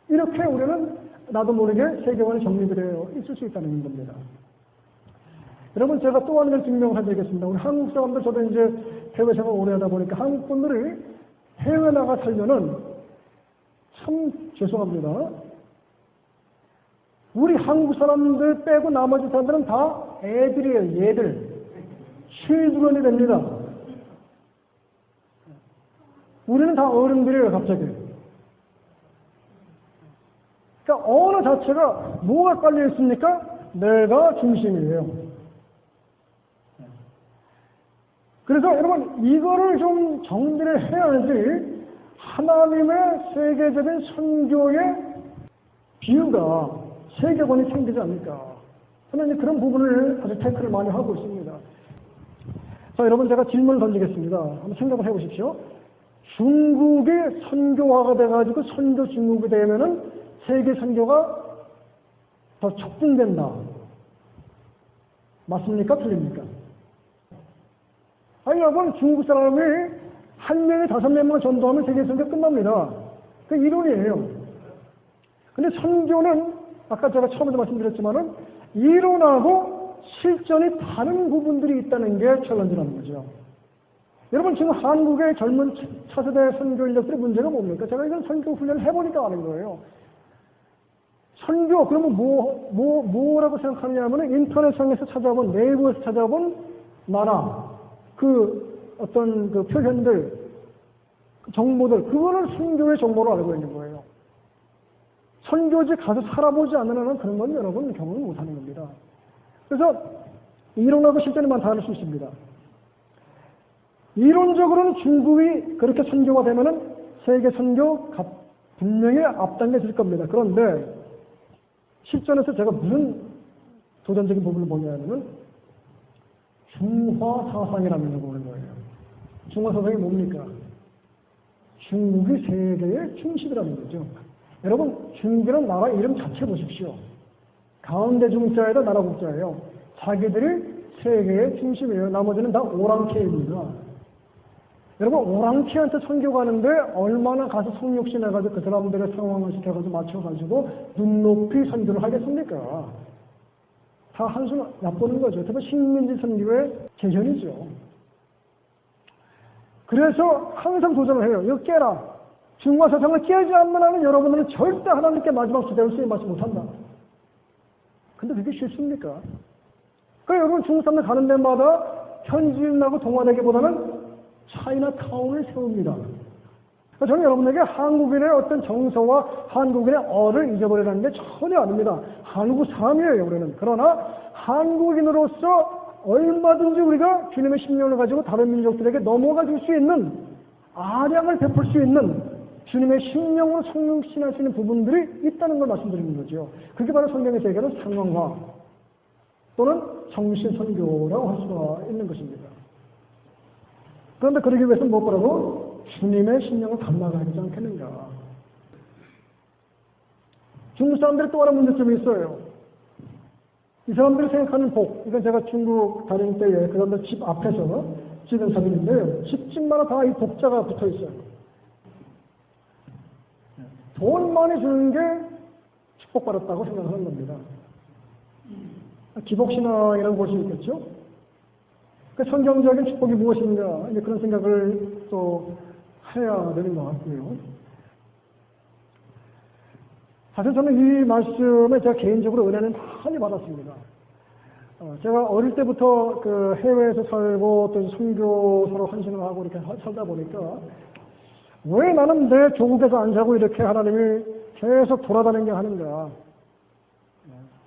이렇게 우리는 나도 모르게 세계관이 정립이 되어 있을 수 있다는 겁니다. 여러분, 제가 또 하나를 증명을 해드리겠습니다. 우리 한국 사람들, 저도 이제 해외 생활 오래 하다 보니까 한국 분들이 해외 나가 살면은 참 죄송합니다. 우리 한국 사람들 빼고 나머지 사람들은 다 애들이에요, 얘들. children이 됩니다. 우리는 다 어른들이에요, 갑자기. 그러니까 언어 자체가 뭐가 깔려 있습니까? 내가 중심이에요. 그래서 여러분 이거를 좀 정리를 해야지 하나님의 세계적인 선교의 비유가 세계관이 생기지 않을까. 저는 이제 그런 부분을 아주 태클을 많이 하고 있습니다. 자, 여러분 제가 질문을 던지겠습니다. 한번 생각을 해보십시오. 중국이 선교화가 돼가지고 선교 중국이 되면은 세계 선교가 더 촉진된다. 맞습니까? 틀립니까? 아니, 여러분, 중국 사람이 한 명이 5명만 전도하면 세계 선교 끝납니다. 그 이론이에요. 근데 선교는, 아까 제가 처음에도 말씀드렸지만은, 이론하고 실전이 다른 부분들이 있다는 게 챌린지라는 거죠. 여러분, 지금 한국의 젊은 차세대 선교 인력들의 문제가 뭡니까? 제가 이건 선교 훈련을 해보니까 아는 거예요. 선교, 그러면 뭐라고 생각하느냐면 인터넷상에서 찾아본, 네이버에서 찾아본 만화, 어떤 표현들, 정보들, 그거를 선교의 정보로 알고 있는 거예요. 선교지 가서 살아보지 않는 한은 그런 건 여러분 경험을 못 하는 겁니다. 그래서 이론하고 실전에만 다를 수 있습니다. 이론적으로는 중국이 그렇게 선교가 되면은 세계 선교 분명히 앞당겨질 겁니다. 그런데 실전에서 제가 무슨 도전적인 부분을 보냐면은 중화 사상이라는 걸 보는 거예요. 중화 사상이 뭡니까? 중국이 세계의 중심이라는 거죠. 여러분, 중국이라는 나라 이름 자체 보십시오. 가운데 중자에다 나라 국자예요. 자기들이 세계의 중심이에요. 나머지는 다 오랑캐입니다. 여러분, 오랑캐한테 선교 가는데 얼마나 가서 성욕심해가지고 그 사람들의 상황을 시켜가지고 맞춰가지고 눈높이 선교를 하겠습니까? 다 한숨 얕보는 거죠. 특히 식민지 선교의 재현이죠. 그래서 항상 도전을 해요. 이거 깨라. 중화 사상을 깨지 않는 한은 여러분들은 절대 하나님께 마지막 시대를 수행하지 못한다. 근데 그게 쉽습니까? 그러니까 여러분 중국 사람들 가는 데마다 현지인하고 동화되기보다는 차이나타운을 세웁니다. 그러니까 저는 여러분에게 한국인의 어떤 정서와 한국인의 어를 잊어버리라는 게 전혀 아닙니다. 한국 사람이에요, 우리는. 그러나 한국인으로서 얼마든지 우리가 주님의 심령을 가지고 다른 민족들에게 넘어가 줄 수 있는 아량을 베풀 수 있는 주님의 심령으로 성육신할 수 있는 부분들이 있다는 걸 말씀드리는 거죠. 그게 바로 성경에서 얘기하는 상황화 또는 정신선교라고 할 수가 있는 것입니다. 그런데 그러기 위해서는 무엇보다도 주님의 심령을 닮아가야 되지 않겠는가. 중국 사람들이 또 하나 문제점이 있어요. 이 사람들이 생각하는 복, 이건 제가 중국 다닐 때에 그 사람들 집 앞에서 찍은 사진인데요. 집집마다 다 이 복자가 붙어 있어요. 돈 많이 주는 게 축복받았다고 생각하는 겁니다. 기복신앙이라고 볼 수 있겠죠? 그 성경적인 축복이 무엇인가, 이제 그런 생각을 또 해야 되는 것 같고요. 사실 저는 이 말씀에 제가 개인적으로 은혜는 많이 받았습니다. 제가 어릴 때부터 그 해외에서 살고 또 선교사로 헌신을 하고 이렇게 살다 보니까 왜 나는 내 조국에서 안 자고 이렇게 하나님이 계속 돌아다니게 하는가.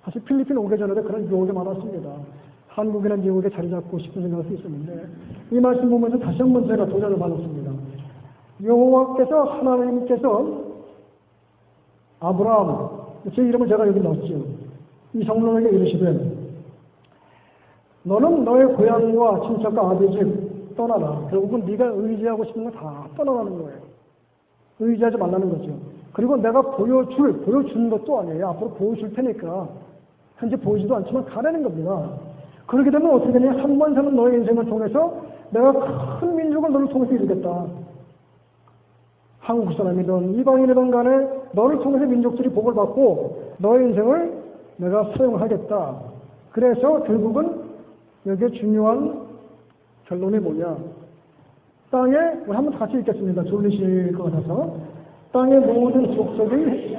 사실 필리핀 오기 전에도 그런 유혹이 많았습니다. 한국이나 미국에 자리 잡고 싶은 생각이 있었는데 이 말씀 보면서 다시 한번 제가 도전을 받았습니다. 여호와께서 하나님께서 아브라함, 제 이름을 제가 여기 넣었죠. 이 성령에게 이르시되 너는 너의 고향과 친척과 아들 집 떠나라. 결국은 네가 의지하고 싶은 거 다 떠나라는 거예요. 의지하지 말라는 거죠. 그리고 내가 보여준 것도 아니에요. 앞으로 보여줄 테니까 현재 보이지도 않지만 가라는 겁니다. 그렇게 되면 어떻게 되냐? 한 번 사는 너의 인생을 통해서 내가 큰 민족을 너를 통해서 이루겠다. 한국 사람이든 이방인이든 간에 너를 통해서 민족들이 복을 받고 너의 인생을 내가 사용하겠다. 그래서 결국은 여기에 중요한 결론이 뭐냐? 땅에, 우리 한번 같이 읽겠습니다. 졸리실 것 같아서. 땅의 모든 족속이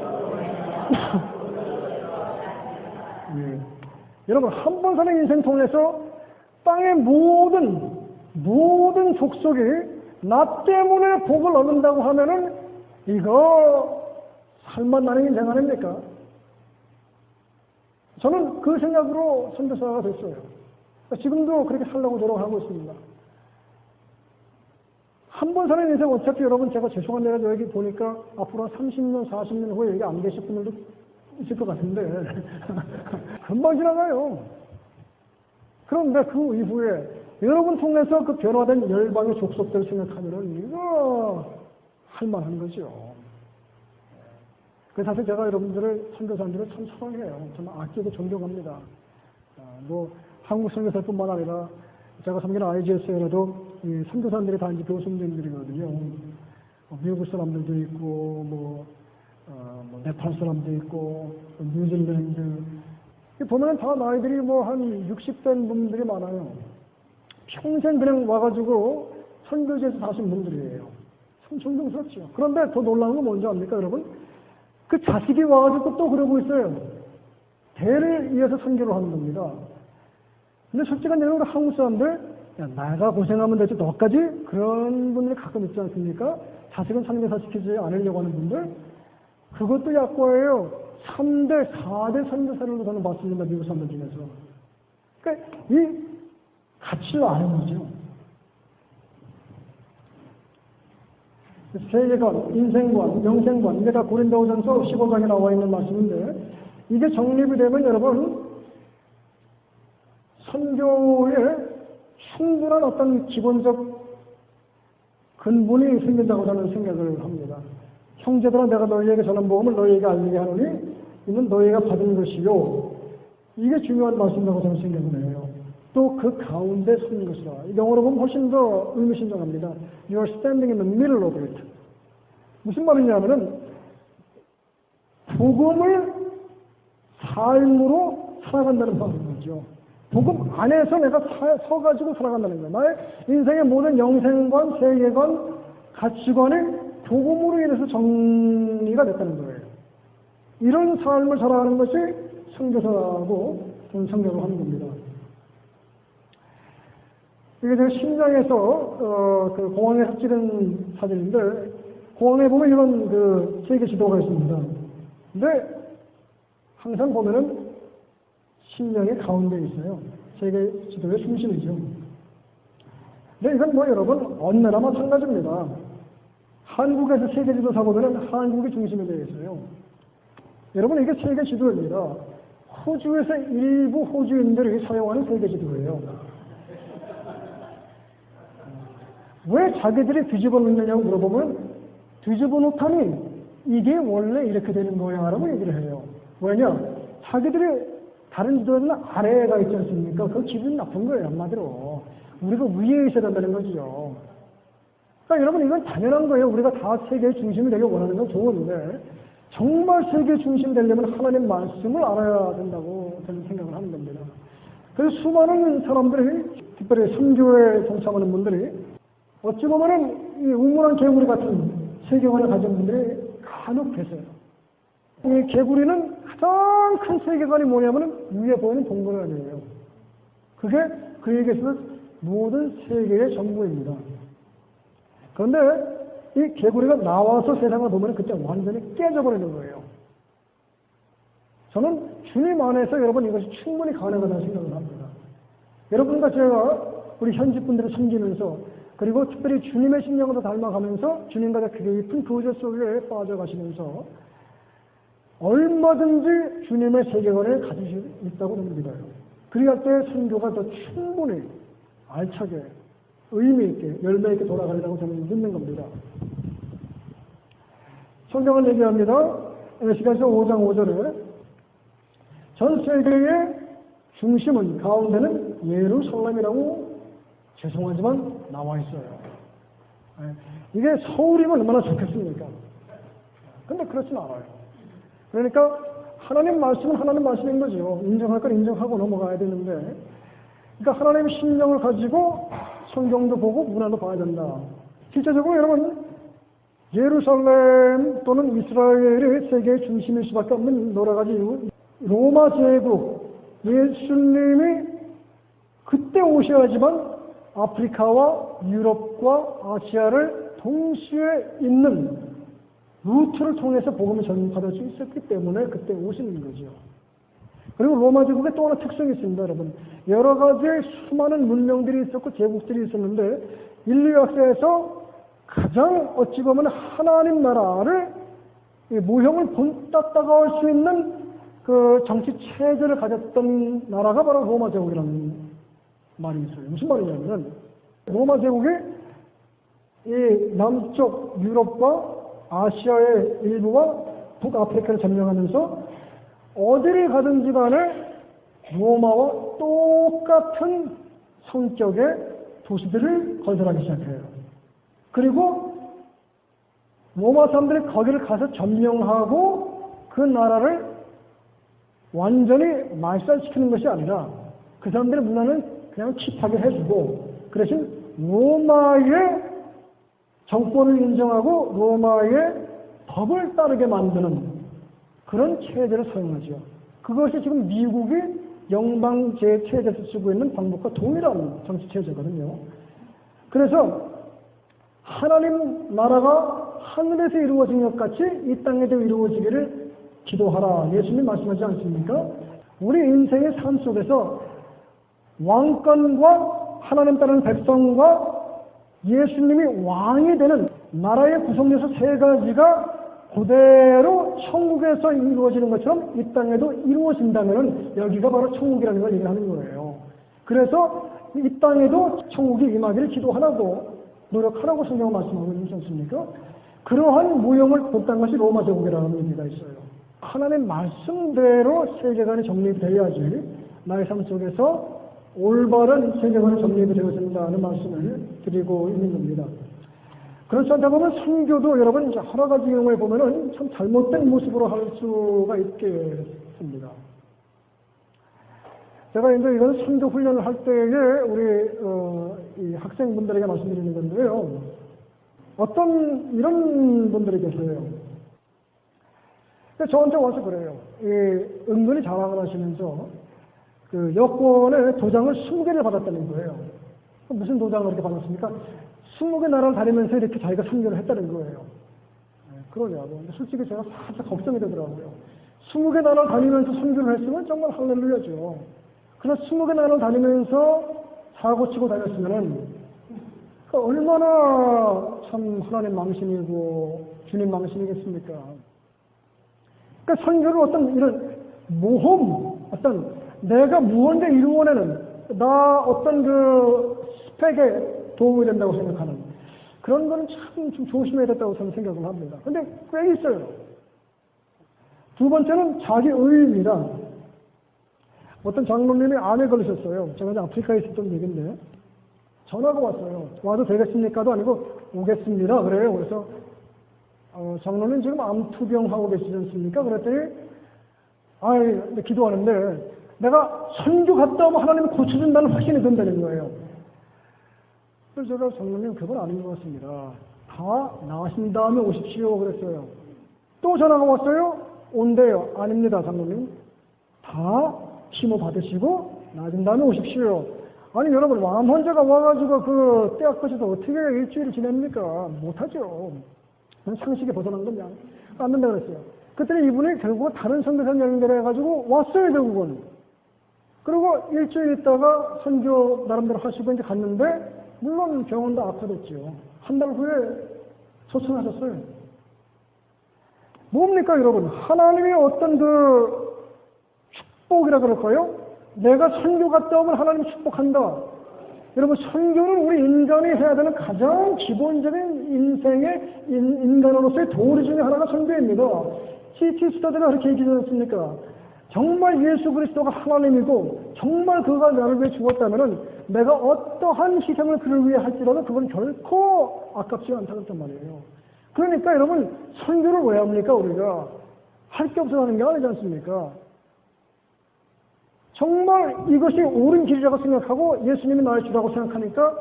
예. 여러분, 한 번 사는 인생 통해서 땅의 모든 족속이 나 때문에 복을 얻는다고 하면은 이거 살만나는 인생 아닙니까? 저는 그 생각으로 선교사가 됐어요. 지금도 그렇게 살려고 노력하고 있습니다. 한 번 사는 인생 어차피 여러분 제가 죄송한데 여기 보니까 앞으로 한 30년, 40년 후에 여기 안 계실 분들도 있을 것 같은데 금방 지나가요. 그런데 그 이후에 여러분 통해서 그 변화된 열방의 족속들을 생각하면은 이거 할만한 거죠. 그래서 사실 제가 여러분들을 선교사님들을 참 사랑해요. 정말 아끼고 존경합니다. 한국 선교사뿐만 아니라 제가 섬기는 IGS에도 이 선교사들이 다 이제 교수님들이거든요. 미국 사람들도 있고, 뭐 네팔 사람도 있고, 뉴질랜드. 보면 다 나이들이 뭐 한 60된 분들이 많아요. 평생 그냥 와가지고 선교지에서 사신 분들이에요. 참 존경스럽죠. 그런데 더 놀라운 건 뭔지 압니까, 여러분? 그 자식이 와가지고 또 그러고 있어요. 대를 이어서 선교를 하는 겁니다. 근데 솔직한 얘기로 한국 사람들, 야, 내가 고생하면 되지, 너까지? 그런 분들이 가끔 있지 않습니까? 자식은 선교사 시키지 않으려고 하는 분들? 그것도 약과예요. 3대, 4대 선교사를 저는 봤습니다, 미국 사람들 중에서. 그러니까 이 가치를 아는 거죠. 세계관, 인생관, 영생관, 이게 다 고린도후전서 15장에 나와 있는 말씀인데, 이게 정립이 되면 여러분, 선교에 충분한 어떤 기본적 근본이 생긴다고 저는 생각을 합니다. 형제들아, 내가 너희에게 전한 복음을 너희에게 알리게 하노니 이는 너희가 받은 것이요. 이게 중요한 말씀이라고 저는 생각을 해요. 또 그 가운데 서는 것이라. 영어로 보면 훨씬 더 의미심장합니다. You are standing in the middle of it. 무슨 말이냐면은 복음을 삶으로 살아간다는 말인 거죠. 복음 안에서 내가 서가지고 살아간다는 거예요. 나의 인생의 모든 영생관, 세계관, 가치관이 복음으로 인해서 정리가 됐다는 거예요. 이런 삶을 살아가는 것이 선교사라고 저는 생각을 하는 겁니다. 이게 제가 심장에서 그 공항에서 찍은 사진인데, 공항에 보면 이런 그 세계 지도가 있습니다. 근데 항상 보면은 심장의 가운데 있어요. 세계 지도의 중심이죠. 근데 이건 뭐 여러분 어느 나라 마찬가지입니다. 한국에서 세계 지도 사보면은 한국이 중심이 되어 있어요. 여러분 이게 세계 지도입니다. 호주에서 일부 호주인들이 사용하는 세계 지도예요. 왜 자기들이 뒤집어 놓느냐고 물어보면 뒤집어 놓다니 이게 원래 이렇게 되는 거야 라고 얘기를 해요. 왜냐? 자기들이 다른 지도에는 아래가 있지 않습니까? 그 기분이 나쁜 거예요, 한마디로. 우리가 위에 있어야 된다는 거죠. 그러니까 여러분 이건 당연한 거예요. 우리가 다 세계의 중심이 되길 원하는 건 좋은데 정말 세계의 중심이 되려면 하나님 말씀을 알아야 된다고 저는 생각을 하는 겁니다. 그래서 수많은 사람들이, 특별히 선교에 동참하는 분들이 어찌 보면은 이 우물한 개구리 같은 세계관을 가진 분들이 간혹 계세요. 이 개구리는 가장 큰 세계관이 뭐냐면은 위에 보이는 동물원이에요. 그게 그에게 있어서 모든 세계의 전부입니다. 그런데 이 개구리가 나와서 세상을 보면 그때 완전히 깨져버리는 거예요. 저는 주님 안에서 여러분 이것이 충분히 가능하다는 생각을 합니다. 여러분과 제가 우리 현지 분들을 섬기면서 그리고 특별히 주님의 신령으로 닮아가면서 주님과 깊은 교제 속에 빠져가시면서 얼마든지 주님의 세계관을 가질 수 있다고 저는 믿어요. 그럴 때 선교가 더 충분히 알차게 의미 있게 열매 있게 돌아가리라고 저는 믿는 겁니다. 성경은 얘기합니다. 에스겔서 5장 5절에 전 세계의 중심은 가운데는 예루살렘이라고 죄송하지만 나와 있어요. 이게 서울이면 얼마나 좋겠습니까? 근데 그렇진 않아요. 그러니까 하나님 말씀은 하나님 말씀인 거죠. 인정할 건 인정하고 넘어가야 되는데, 그러니까 하나님의 심령을 가지고 성경도 보고 문화도 봐야 된다. 실제적으로 여러분 예루살렘 또는 이스라엘이 세계의 중심일 수밖에 없는 여러 가지 이유, 로마 제국, 예수님이 그때 오셔야지만 아프리카와 유럽과 아시아를 동시에 있는 루트를 통해서 복음을 전파할 수 있었기 때문에 그때 오시는 거죠. 그리고 로마 제국에 또 하나 특성이 있습니다, 여러분. 여러 가지의 수많은 문명들이 있었고 제국들이 있었는데 인류 역사에서 가장 어찌 보면 하나님 나라를 모형을 본따따가 할 수 있는 그 정치 체제를 가졌던 나라가 바로 로마 제국이라는 말이 있어요. 무슨 말이냐면 로마 제국이 이 남쪽 유럽과 아시아의 일부와 북아프리카를 점령하면서 어디를 가든지 간에 로마와 똑같은 성격의 도시들을 건설하기 시작해요. 그리고 로마 사람들이 거기를 가서 점령하고 그 나라를 완전히 말살시키는 것이 아니라 그 사람들의 문화는 그냥 킵하게 해주고 그 대신 로마의 정권을 인정하고 로마의 법을 따르게 만드는 그런 체제를 사용하죠. 그것이 지금 미국이 영방제 체제에서 쓰고 있는 방법과 동일한 정치 체제거든요. 그래서 하나님 나라가 하늘에서 이루어진 것 같이 이 땅에도 이루어지기를 기도하라. 예수님 말씀하지 않습니까? 우리 인생의 삶 속에서 왕권과 하나님 따르는 백성과 예수님이 왕이 되는 나라의 구성요소 세 가지가 그대로 천국에서 이루어지는 것처럼 이 땅에도 이루어진다면 여기가 바로 천국이라는 걸 얘기하는 거예요. 그래서 이 땅에도 천국이 임하기를 기도하라고 노력하라고 성경은 말씀하고 있지 않습니까? 그러한 모형을 본딴 것이 로마 제국이라는 의미가 있어요. 하나님 말씀대로 세계관이 정립되어야지 나의 삶 속에서 올바른 세계관이 정립이 되어진다는 말씀을 드리고 있는 겁니다. 그렇지 않다 보면 선교도 여러분 여러 가지 경우에 보면은 참 잘못된 모습으로 할 수가 있겠습니다. 제가 이제 이런 선교 훈련을 할 때에 우리 이 학생분들에게 말씀드리는 건데요. 어떤 이런 분들이 계세요. 저한테 와서 그래요. 은근히 자랑을 하시면서 그 여권의 도장을 20개를 받았다는 거예요. 무슨 도장을 이렇게 받았습니까? 20개 나라를 다니면서 이렇게 자기가 선교를 했다는 거예요. 그러냐고. 근데 솔직히 제가 살짝 걱정이 되더라고요. 20개 나라를 다니면서 선교를 했으면 정말 할렐루야죠. 그래서 20개 나라를 다니면서 사고 치고 다녔으면은 얼마나 참 하나님 망신이고 주님 망신이겠습니까? 그러니까 선교를 어떤 이런 모험, 어떤 내가 무언가 이루어내는 나 어떤 그 스펙에 도움이 된다고 생각하는 그런 거는 참 좀 조심해야 됐다고 저는 생각을 합니다. 근데 꽤 있어요. 두 번째는 자기 의입니다. 어떤 장로님이 암에 걸리셨어요. 제가 이제 아프리카에 있었던 얘기인데 전화가 왔어요. 와도 되겠습니까도 아니고 오겠습니다. 그래요. 그래서 장로님 지금 암투병하고 계시지 않습니까? 그랬더니 네, 기도하는데 내가 선교 갔다 오면 하나님이 고쳐준다는 확신이 든다는 거예요. 그래서 제가 장로님 그건 아닌 것 같습니다. 다 나으신 다음에 오십시오 그랬어요. 또 전화가 왔어요. 온대요. 아닙니다 장로님. 다 키모 받으시고 나아진 다음에 오십시오. 아니 여러분 암 환자가 와가지고 그 떼약것에서 어떻게 일주일을 지냅니까? 못하죠. 상식에 벗어난 건 안 된다 그랬어요. 그때 이분이 결국 다른 선교사님 연결해가지고 왔어요 결국은. 그리고 일주일 있다가 선교 나름대로 하시고 이제 갔는데 물론 병원도 악화됐죠. 한 달 후에 소천하셨어요. 뭡니까 여러분? 하나님의 어떤 그 축복이라 그럴까요? 내가 선교 갔다 오면 하나님 축복한다. 여러분 선교는 우리 인간이 해야 되는 가장 기본적인 인생의 인간으로서의 도리 중에 하나가 선교입니다. C.T. 스터드가 그렇게 얘기하지 않습니까? 정말 예수 그리스도가 하나님이고 정말 그가 나를 위해 죽었다면 내가 어떠한 희생을 그를 위해 할지라도 그건 결코 아깝지 않다는 말이에요. 그러니까 여러분 선교를 왜 합니까 우리가? 할 게 없어 하는 게 아니지 않습니까? 정말 이것이 옳은 길이라고 생각하고 예수님이 나의 주라고 생각하니까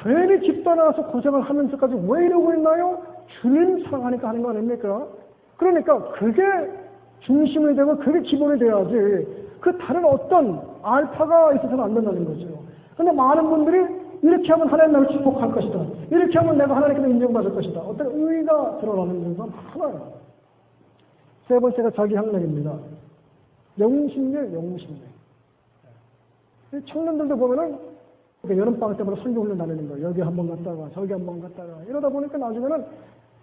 괜히 집 떠나서 고생을 하면서까지 왜 이러고 있나요? 주님 사랑하니까 하는 거 아닙니까? 그러니까 그게 중심이 되고 그게 기본이 돼야지 그 다른 어떤 알파가 있어서는 안 된다는 거죠. 그런데 많은 분들이 이렇게 하면 하나님 나를 축복할 것이다. 이렇게 하면 내가 하나님께서 인정받을 것이다. 어떤 의의가 드러나는 것은 하나예요. 세 번째가 자기 향락입니다. 영신력, 영신력. 청년들도 보면은 여름방학 때마다 선교훈련 다니는 거예요. 여기 한번 갔다가 저기 한번 갔다가 이러다 보니까 나중에는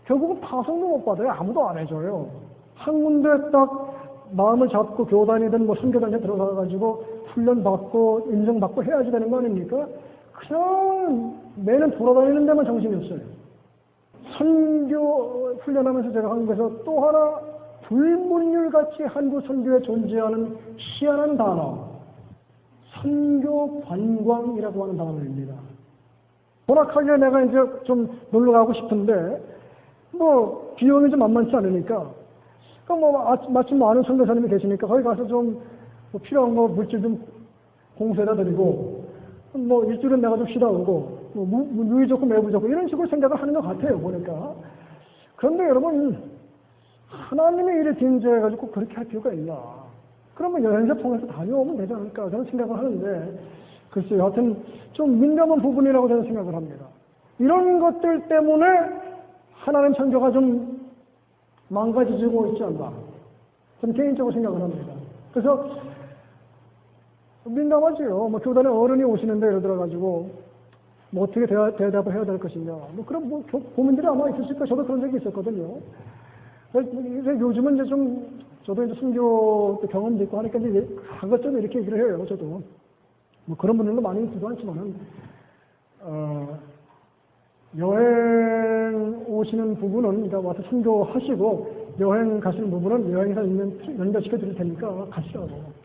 결국은 파송도 못 받아요. 아무도 안 해줘요. 한 군데 딱 마음을 잡고 교단이든 뭐 선교단에 들어가가지고 훈련받고 인정받고 해야지 되는 거 아닙니까? 그냥 매년 돌아다니는 데만 정신이 없어요. 선교 훈련하면서 제가 한국에서 또 하나 불문율같이 한국 선교에 존재하는 희한한 단어 선교 관광이라고 하는 단어입니다. 워낙하게 내가 이제 좀 놀러 가고 싶은데, 뭐, 비용이 좀 만만치 않으니까, 마침 아는 선교사님이 계시니까, 거기 가서 좀, 뭐 필요한 거 물질 좀 공수해다 드리고, 뭐, 일주일은 내가 좀 쉬다 오고, 뭐, 누이 좋고 매부 좋고, 이런 식으로 생각을 하는 것 같아요, 보니까. 그런데 여러분, 하나님의 일을 뒷전해가지고 그렇게 할 필요가 있나? 그러면 여행사 통해서 다녀오면 되지 않을까? 저는 생각을 하는데, 글쎄요, 하여튼 좀 민감한 부분이라고 저는 생각을 합니다. 이런 것들 때문에 하나님 선교가 좀 망가지고 있지 않나? 저는 개인적으로 생각을 합니다. 그래서 민감하지요. 뭐 교단에 어른이 오시는데 예를 들어가지고 뭐 어떻게 대답을 해야 될 것이냐. 뭐 그런 뭐 고민들이 아마 있으실 거예요. 저도 그런 적이 있었거든요. 그래서 요즘은 이제 좀 저도 이제 선교 경험도 있고 하니까 이제 가급적 이렇게 얘기를 해요. 저도 뭐 그런 분들도 많이 있지도 않지만은 여행 오시는 부분은 그러니까 와서 선교하시고 여행 가시는 부분은 여행사 연결시켜 드릴 테니까 가시라고.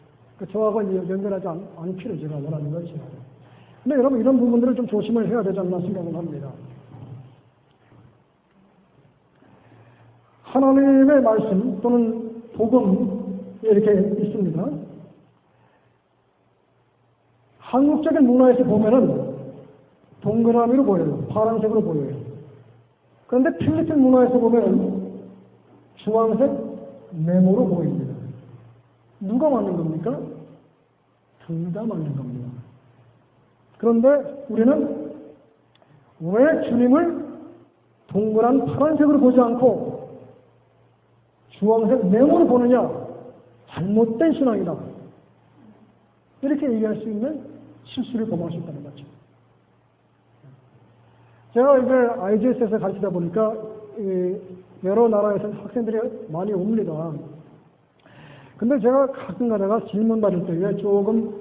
저하고 연결하지 않기를 제가 원하는 거죠. 근데 여러분 이런 부분들을 좀 조심을 해야 되지 않나 생각을 합니다. 하나님의 말씀 또는 복음 이렇게 있습니다. 한국적인 문화에서 보면은 동그라미로 보여요. 파란색으로 보여요. 그런데 필리핀 문화에서 보면은 주황색 네모로 보입니다. 누가 만든 겁니까? 둘 다 만든 겁니다. 그런데 우리는 왜 주님을 동그란 파란색으로 보지 않고 주황색 네모로 보느냐? 잘못된 신앙이다. 이렇게 얘기할 수 있는 실수를 범할 수 있다는 거죠. 제가 이제 IGS에서 가르치다 보니까 여러 나라에서 학생들이 많이 옵니다. 근데 제가 가끔 가다가 질문 받을 때에 조금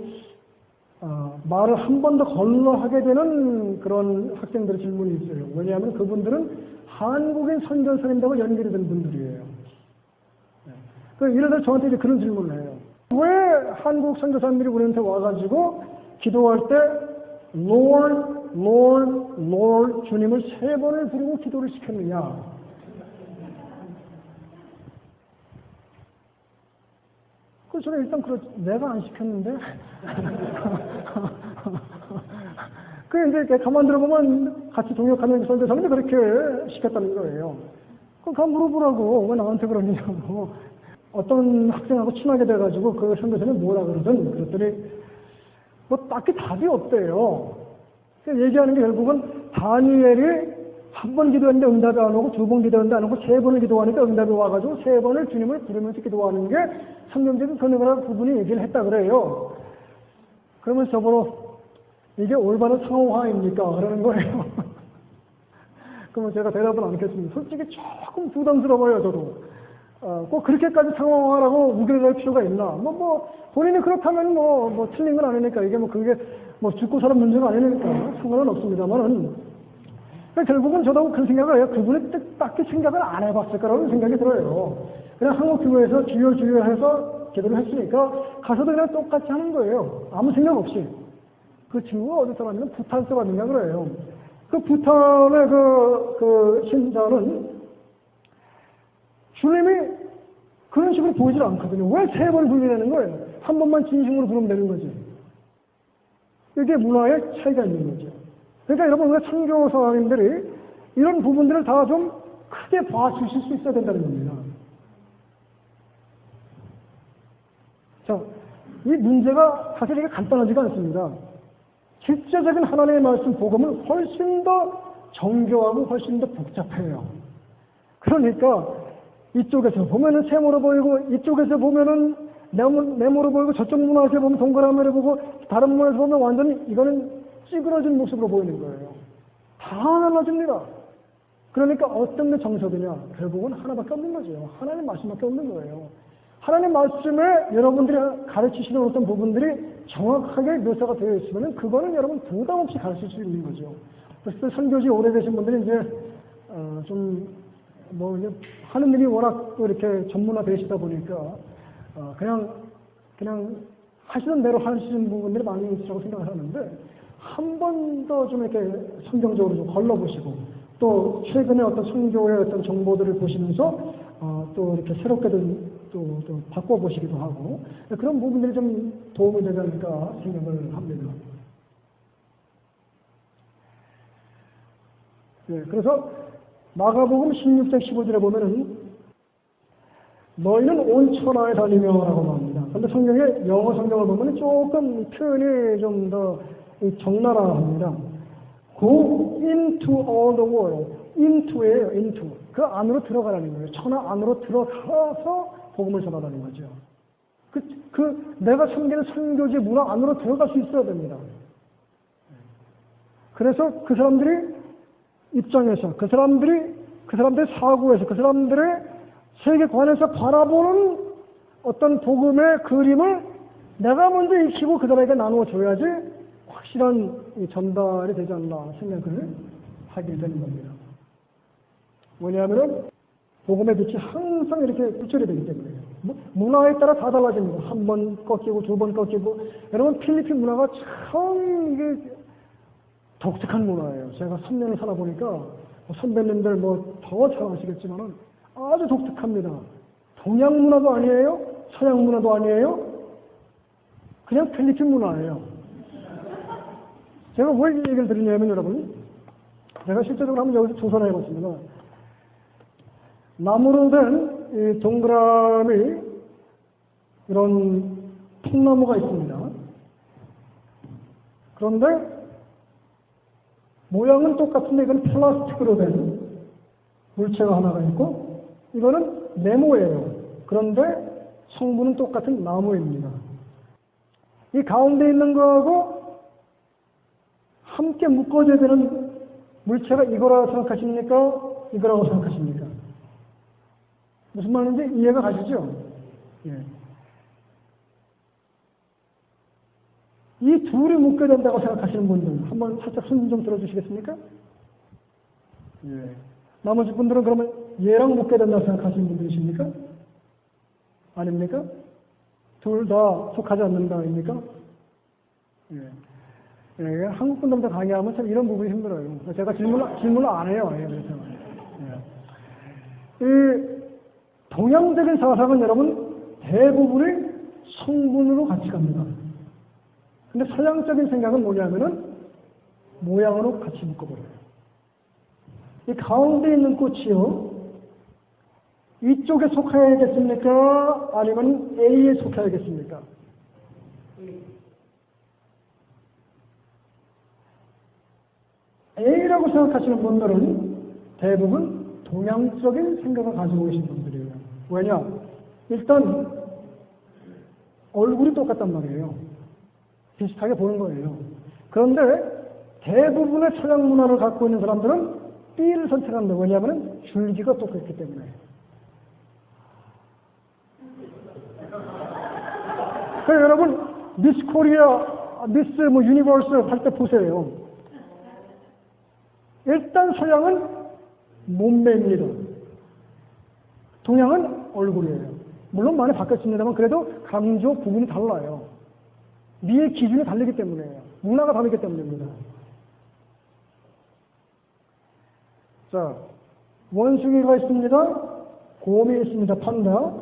말을 한 번 더 걸러 하게 되는 그런 학생들의 질문이 있어요. 왜냐하면 그분들은 한국인 선교사님들하고 연결이 된 분들이에요. 예를 들어 저한테 이제 그런 질문을 해요. 왜 한국 선교사님들이 우리한테 와가지고 기도할 때 Lord, Lord, Lord 주님을 3번을 부르고 기도를 시켰느냐? 그래서 저는 일단 내가 안 시켰는데 그 이제 가만 들어보면 같이 동역하는 선교사님이 그렇게 시켰다는 거예요. 그럼 가 물어보라고 왜 나한테 그러느냐고. 어떤 학생하고 친하게 돼가지고 그 선교사님이 뭐라 그러든 그랬더니 뭐 딱히 답이 없대요. 얘기하는 게 결국은 다니엘이 한 번 기도했는데 응답이 안 오고 2번 기도했는데 안 오고 3번을 기도하니까 응답이 와가지고 3번을 주님을 부르면서 기도하는 게 성경적인 그런 부분이 얘기를 했다 그래요. 그러면 저보러 이게 올바른 상호화입니까? 그러는 거예요. 그러면 제가 대답은 안 하겠습니다. 솔직히 조금 부담스러워요, 저도. 꼭 그렇게까지 상호화라고 우겨낼 필요가 있나? 본인이 그렇다면 틀린 건 아니니까, 이게 그게 죽고 사는 문제가 아니니까 상관은 없습니다만은, 결국은 저도 그런 생각을 해요. 그분이 딱히 생각을 안 해봤을 거라는 생각이 들어요. 그냥 한국교회에서 주여 해서 기도를 했으니까 가서도 그냥 똑같이 하는 거예요. 아무 생각 없이. 그 친구가 어디 사람이면 부탄 사람인가 그래요. 그 부탄의 그 신자는 주님이 그런 식으로 보이질 않거든요. 왜 3번 부르려는 거예요? 한 번만 진심으로 부르면 되는 거지. 이게 문화의 차이가 있는 거죠. 그러니까 여러분, 우리가 선교사님들이 이런 부분들을 다 좀 크게 봐주실 수 있어야 된다는 겁니다. 자, 이 문제가 사실 이게 간단하지가 않습니다. 실제적인 하나님의 말씀 복음은 훨씬 더 정교하고 훨씬 더 복잡해요. 그러니까 이쪽에서 보면은 세모로 보이고 이쪽에서 보면은 네모로 보이고 저쪽 문화에서 보면 동그라미로 보고 다른 문화에서 보면 완전히 이거는 찌그러진 모습으로 보이는 거예요. 다 달라집니다. 그러니까 어떤 게 정석이냐? 결국은 하나밖에 없는 거죠. 하나님 말씀밖에 없는 거예요. 하나님 말씀에 여러분들이 가르치시는 어떤 부분들이 정확하게 묘사가 되어 있으면 그거는 여러분 부담 없이 가르칠 수 있는 거죠. 그래서 선교지 오래되신 분들이 이제 이제 하는 일이 워낙 또 이렇게 전문화 되시다 보니까 그냥 하시던 대로 하시는 부분들이 많이 있으라고 생각을 하는데 한 번 더 좀 이렇게 성경적으로 좀 걸러보시고 또 최근에 어떤 선교의 어떤 정보들을 보시면서 또 이렇게 새롭게도 또 바꿔보시기도 하고 그런 부분들이 좀 도움이 되지 않을까 생각을 합니다. 네, 그래서 마가복음 16장 15절에 보면은 너희는 온 천하에 다니며라고 말합니다. 그런데 성경에 영어 성경을 보면 조금 표현이 좀 더 적나라합니다. Go into all the world. into예요, into. 그 안으로 들어가라는 거예요. 천하 안으로 들어가서 복음을 전하라는 거죠. 내가 섬기는 선교지 문화 안으로 들어갈 수 있어야 됩니다. 그래서 그 사람들이 입장에서, 그 사람들의 사고에서, 그 사람들의 세계관에서 바라보는 어떤 복음의 그림을 내가 먼저 익히고 그들에게 나누어줘야지 확실한 전달이 되지 않나 생각을 하게 되는 겁니다. 왜냐하면 복음의 빛이 항상 이렇게 불철이 되기 때문에 문화에 따라 다 달라집니다. 한 번 꺾이고 두 번 꺾이고. 여러분 필리핀 문화가 참 이게 독특한 문화예요. 제가 3년을 살아보니까 선배님들 더 잘 아시겠지만은 아주 독특합니다. 동양 문화도 아니에요. 서양 문화도 아니에요. 그냥 필리핀 문화예요. 제가 왜 이 얘기를 드리냐면 여러분, 제가 실제적으로 한번 여기서 조사를 해봤습니다. 나무로 된 이 동그라미 이런 통나무가 있습니다. 그런데 모양은 똑같은데 이건 플라스틱으로 된 물체가 하나가 있고 이거는 네모예요. 그런데 성분은 똑같은 나무입니다. 이 가운데 있는 거하고 함께 묶어져야 되는 물체가 이거라고 생각하십니까? 이거라고 생각하십니까? 무슨 말인지 이해가 가시죠? 예. 이 둘이 묶여야 된다고 생각하시는 분들 한번 살짝 손 좀 들어주시겠습니까? 예. 나머지 분들은 그러면 얘랑 묶여야 된다고 생각하시는 분들이십니까? 아닙니까? 둘 다 속하지 않는다입니까? 예. 예. 한국 분들한테 강의하면 참 이런 부분이 힘들어요. 제가 질문을 안 해요. 예. 그래서. 예. 이 동양적인 사상은 여러분 대부분이 성분으로 같이 갑니다. 근데 서양적인 생각은 뭐냐면은 모양으로 같이 묶어버려요. 이 가운데 있는 꽃이요. 이쪽에 속해야겠습니까? 아니면 A에 속해야겠습니까? A라고 생각하시는 분들은 대부분 동양적인 생각을 가지고 계신 분들이에요. 왜냐? 일단 얼굴이 똑같단 말이에요. 비슷하게 보는 거예요. 그런데 대부분의 서양 문화를 갖고 있는 사람들은 B를 선택합니다. 왜냐하면 줄기가 똑같기 때문에. 그래서 여러분 미스 코리아, 미스 유니버스 할 때 보세요. 일단 서양은 몸매입니다. 동양은 얼굴이에요. 물론 많이 바뀌었습니다만 그래도 강조 부분이 달라요. 미의 기준이 다르기 때문에요. 문화가 다르기 때문입니다. 자, 원숭이가 있습니다. 곰이 있습니다. 판다.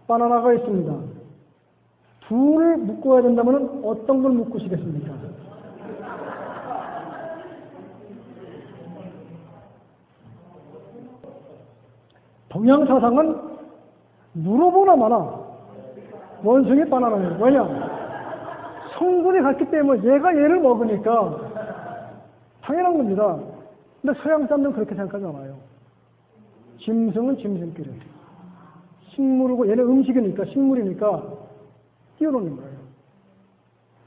바나나가 있습니다. 둘을 묶어야 된다면 어떤 걸 묶으시겠습니까? 동양 사상은 물어보나 마나 원숭이 바나나예요. 왜냐? 성분이 같기 때문에 얘가 얘를 먹으니까 당연한 겁니다. 근데 서양 사람들은 그렇게 생각하지 않아요. 짐승은 짐승끼리. 식물이고 얘는 음식이니까 식물이니까 띄워놓는 거예요.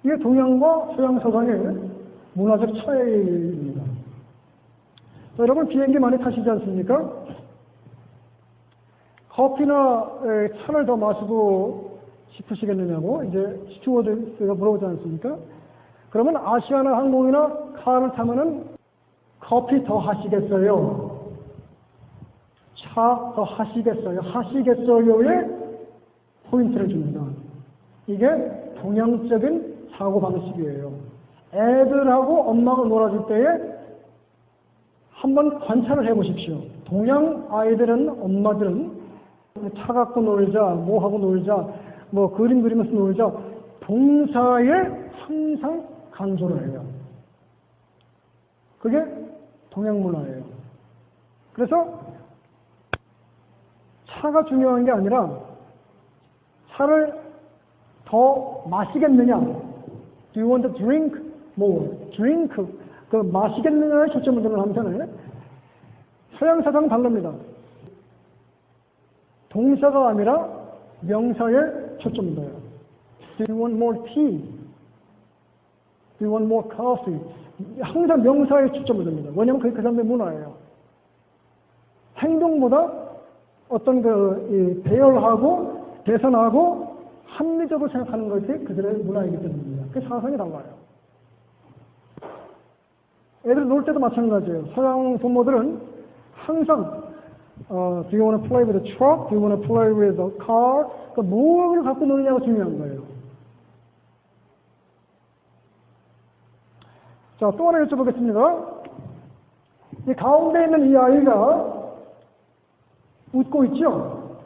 이게 동양과 서양 사상의 문화적 차이입니다. 자, 여러분 비행기 많이 타시지 않습니까? 커피나 차를 더 마시고 싶으시겠느냐고 이제 스튜어드가 물어보지 않습니까? 그러면 아시아나 항공이나 카를 타면은 커피 더 하시겠어요? 차 더 하시겠어요? 하시겠어요에 포인트를 줍니다. 이게 동양적인 사고방식이에요. 애들하고 엄마가 놀아줄 때에 한번 관찰을 해보십시오. 동양 아이들은, 엄마들은 차 갖고 놀자, 뭐 하고 놀자, 뭐 그림 그리면서 놀자, 동사에 항상 강조를 해요. 그게 동양 문화예요. 그래서 차가 중요한 게 아니라 차를 더 마시겠느냐, do you want to drink more, drink, 그 마시겠느냐에 초점을 두는 한편에 서양 사상은 다릅니다. 동사가 아니라 명사에 초점을 둬요. Do you want more tea? Do you want more coffee? 항상 명사에 초점을 둡니다. 왜냐하면 그게 그 사람의 문화예요. 행동보다 어떤 배열하고 개선하고 합리적으로 생각하는 것이 그들의 문화이기 때문입니다. 그 사상이 달라요. 애들 놀 때도 마찬가지예요. 서양 부모들은 항상 Do you want to play with a truck? Do you want to play with a car? 그러니까 무엇을 갖고 노느냐가 중요한 거예요. 자, 또 하나 여쭤보겠습니다. 이 가운데 있는 이 아이가 웃고 있죠?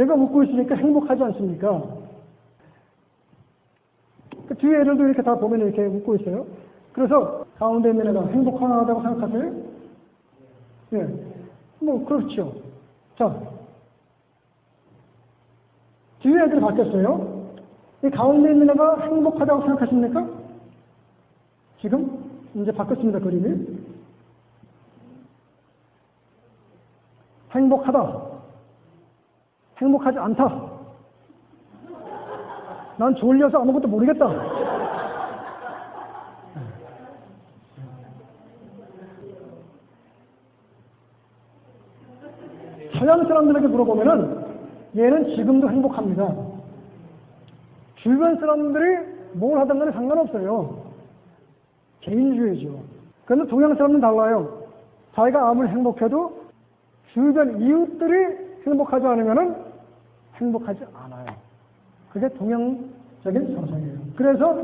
얘가 웃고 있으니까 행복하지 않습니까? 그 뒤에 애들도 이렇게 다 보면 이렇게 웃고 있어요. 그래서 가운데 있는 애가 행복하다고 생각하세요? 예. 뭐, 그렇죠. 자, 뒤에 애들이 바뀌었어요. 이 가운데 있는 애가 행복하다고 생각하십니까? 지금 이제 바뀌었습니다, 그림이. 행복하다. 행복하지 않다. 난 졸려서 아무것도 모르겠다. 서양 사람들에게 물어보면은 얘는 지금도 행복합니다. 주변 사람들이 뭘 하든 간에 상관없어요. 개인주의죠. 그런데 동양 사람은 달라요. 자기가 아무리 행복해도 주변 이웃들이 행복하지 않으면은 행복하지 않아요. 그게 동양적인 사상이에요. 그래서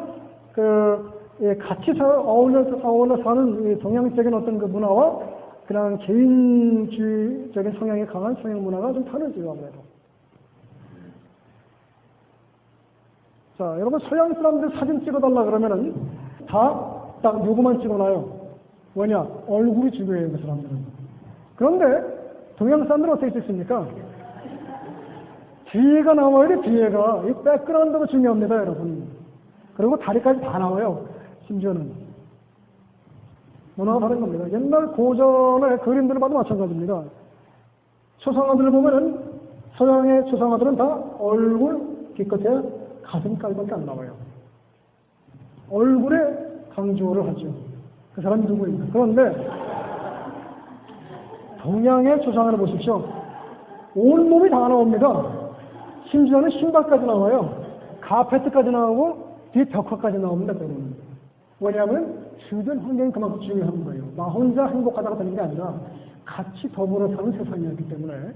같이 어울려 사는 동양적인 어떤 그 문화와 그런 개인주의적인 성향이 강한 서양 문화가 좀 다르죠, 아무래도. 자, 여러분 서양 사람들 사진 찍어달라 그러면은 다 딱 요거만 찍어놔요. 왜냐? 얼굴이 중요해요, 그 사람들은. 그런데 동양 사람들은 어떻게 찍습니까? 뒤에가 나와야 돼, 뒤에가. 이 백그라운드가 중요합니다, 여러분. 그리고 다리까지 다 나와요, 심지어는. 문화가 다른 겁니다. 옛날 고전의 그림들을 봐도 마찬가지입니다. 초상화들을 보면은 서양의 초상화들은 다 얼굴 기껏해야 가슴깔밖에 안 나와요. 얼굴에 강조를 하죠. 그 사람이 누구입니까? 그런데 동양의 초상화를 보십시오. 온몸이 다 나옵니다. 심지어는 신발까지 나와요. 카페트까지 나오고 뒤 벽화까지 나옵니다. 그러면. 왜냐하면 주변 환경이 그만큼 중요한 거예요. 나 혼자 행복하다고 되는 게 아니라 같이 더불어 사는 세상이었기 때문에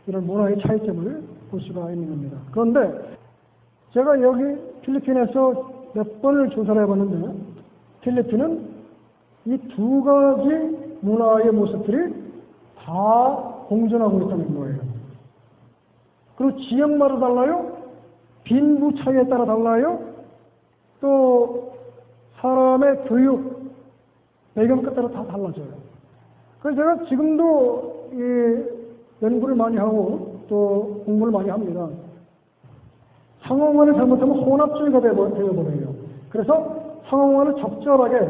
이런 문화의 차이점을 볼 수가 있는 겁니다. 그런데 제가 여기 필리핀에서 몇 번을 조사를 해봤는데 필리핀은 이 두 가지 문화의 모습들이 다 공존하고 있다는 거예요. 그리고 지역마다 달라요. 빈부 차이에 따라 달라요. 또 사람의 교육 배경에 따라 다 달라져요. 그래서 제가 지금도 이 연구를 많이 하고 또 공부를 많이 합니다. 상호간을 잘못하면 혼합주의가 되어버려요. 그래서 상호간을 적절하게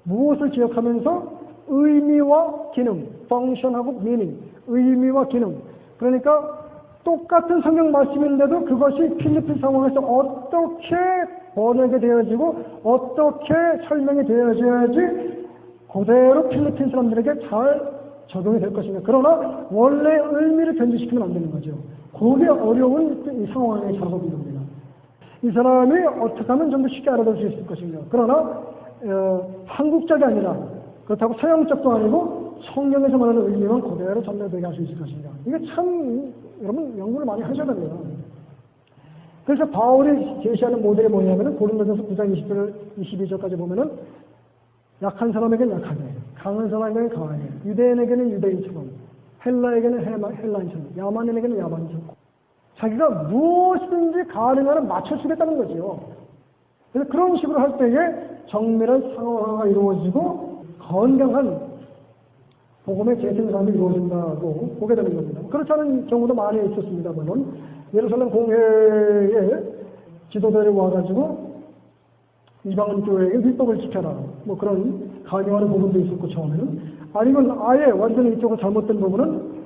무엇을 기억하면서 의미와 기능, function하고 meaning, 의미와 기능. 그러니까 똑같은 성경 말씀인데도 그것이 필리핀 상황에서 어떻게 번역이 되어지고 어떻게 설명이 되어져야지 그대로 필리핀 사람들에게 잘 적용이 될 것인가. 그러나 원래 의미를 변질시키면 안 되는 거죠. 그게 어려운 이 상황의 작업인 겁니다. 이 사람이 어떻게 하면 좀 더 쉽게 알아들 수 있을 것인가. 그러나 한국적이 아니라 그렇다고 서양적도 아니고 성경에서 말하는 의미만 그대로 전달되게 할 수 있을 것인가. 이게 참 여러분 연구를 많이 하셔야 됩니다. 그래서 바울이 제시하는 모델이 뭐냐면은 고린도전서 9장 20절, 22절까지 보면은 약한 사람에게는 약하게, 강한 사람에게는 강하게, 유대인에게는 유대인처럼, 헬라에게는 헬라인처럼, 야만인에게는 야만인처럼. 자기가 무엇이든지 가능한 맞춰주겠다는 거죠. 그래서 그런 식으로 할 때에 정밀한 상황화가 이루어지고 건강한 복음의 재생산이 이루어진다고 보게 되는 겁니다. 그렇지 않은 경우도 많이 있었습니다. 물론 예루살렘 공회에 지도자들이 와가지고 이방인 교회에게 율법을 지켜라 뭐 그런 강요하는 부분도 있었고 처음에는 아니면 아예 완전히 이쪽으로 잘못된 부분은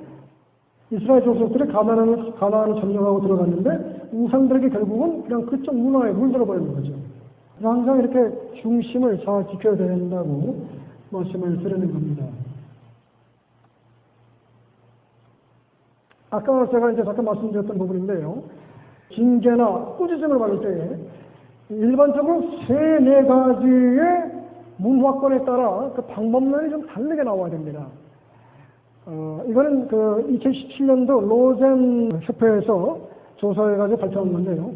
이스라엘 족속들이 가나안을 점령하고 들어갔는데 우상들에게 결국은 그냥 그쪽 문화에 물들어 버리는 거죠. 항상 이렇게 중심을 잘 지켜야 된다고 말씀을 드리는 겁니다. 아까 제가 이제 잠깐 말씀드렸던 부분인데요. 징계나 꾸짖음을 받을 때에 일반적으로 3-4가지의 문화권에 따라 그 방법론이 좀 다르게 나와야 됩니다. 이거는 그 2017년도 로젠 협회에서 조사해가지고 발표한 건데요.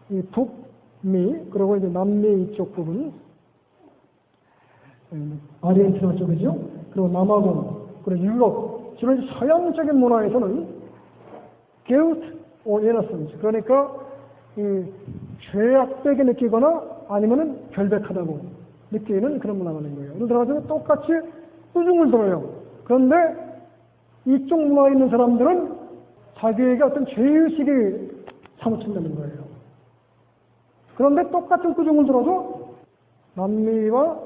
이 북미, 그리고 이제 남미 이쪽 부분, 아르헨티나 쪽이죠. 그리고 남아공, 그리고 유럽, 주로 서양적인 문화에서는 guilt or innocence, 그러니까 이 죄악되게 느끼거나 아니면은 결백하다고 느끼는 그런 문화가 있는 거예요. 예를 들어서 똑같이 꾸중을 들어요. 그런데 이쪽 문화에 있는 사람들은 자기에게 어떤 죄의식이 사무친다는 거예요. 그런데 똑같은 꾸중을 들어도 남미와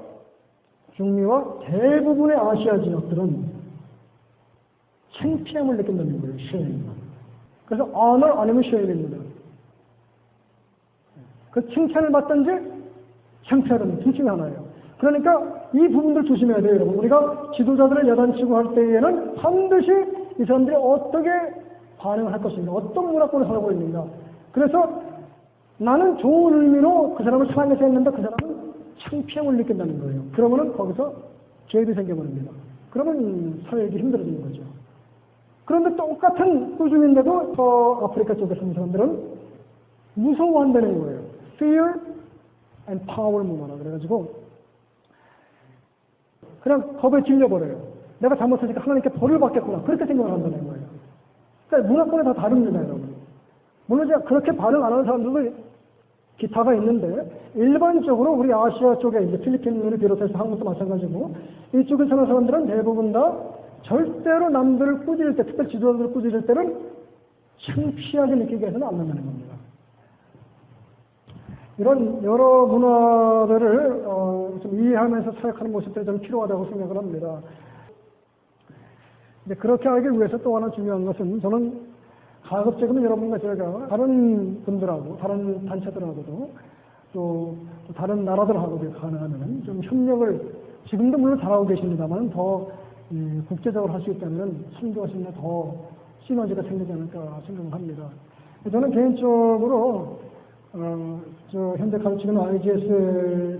중미와 대부분의 아시아 지역들은 창피함을 느낀다는 거예요. shame. 그래서 honor 아니면 shame입니다. 그 칭찬을 받든지 창피하든지 둘 중에 하나예요. 그러니까 이 부분들 조심해야 돼요, 여러분. 우리가 지도자들을 야단치고 할 때에는 반드시 이 사람들이 어떻게 반응을 할 것인가, 어떤 문화권을 살고 있는가. 그래서 나는 좋은 의미로 그 사람을 사랑해서 했는데 그 사람은 창피함을 느낀다는 거예요. 그러면은 거기서 죄도 생겨버립니다. 그러면 살기 힘들어지는 거죠. 그런데 똑같은 꾸중인데도 저 아프리카 쪽에 사는 사람들은 무서워한다는 거예요. Fear and power 문화라 그래가지고 그냥 겁에 질려버려요. 내가 잘못했으니까 하나님께 벌을 받겠구나. 그렇게 생각을 한다는 거예요. 그러니까 문화권이 다 다릅니다, 여러분. 물론 제가 그렇게 반응 안 하는 사람들도 기타가 있는데 일반적으로 우리 아시아 쪽에 이제 필리핀을 비롯해서 한국도 마찬가지고 이쪽에 사는 사람들은 대부분 다 절대로 남들을 꾸짖을 때, 특별히 지도자들을 꾸짖을 때는 창피하게 느끼게 해서는 안 된다는 겁니다. 이런 여러 문화들을 좀 이해하면서 사역하는 모습들이 좀 필요하다고 생각을 합니다. 이제 그렇게 하기 위해서 또 하나 중요한 것은 저는 가급적이면 여러분과 제가 다른 분들하고 다른 단체들하고도 또 다른 나라들하고도 가능하면 좀 협력을 지금도 물론 잘하고 계십니다만 더 국제적으로 할 수 있다면 선교하시는 데 더 시너지가 생기지 않을까 생각을 합니다. 저는 개인적으로 저 현재 가르치는 IGS에서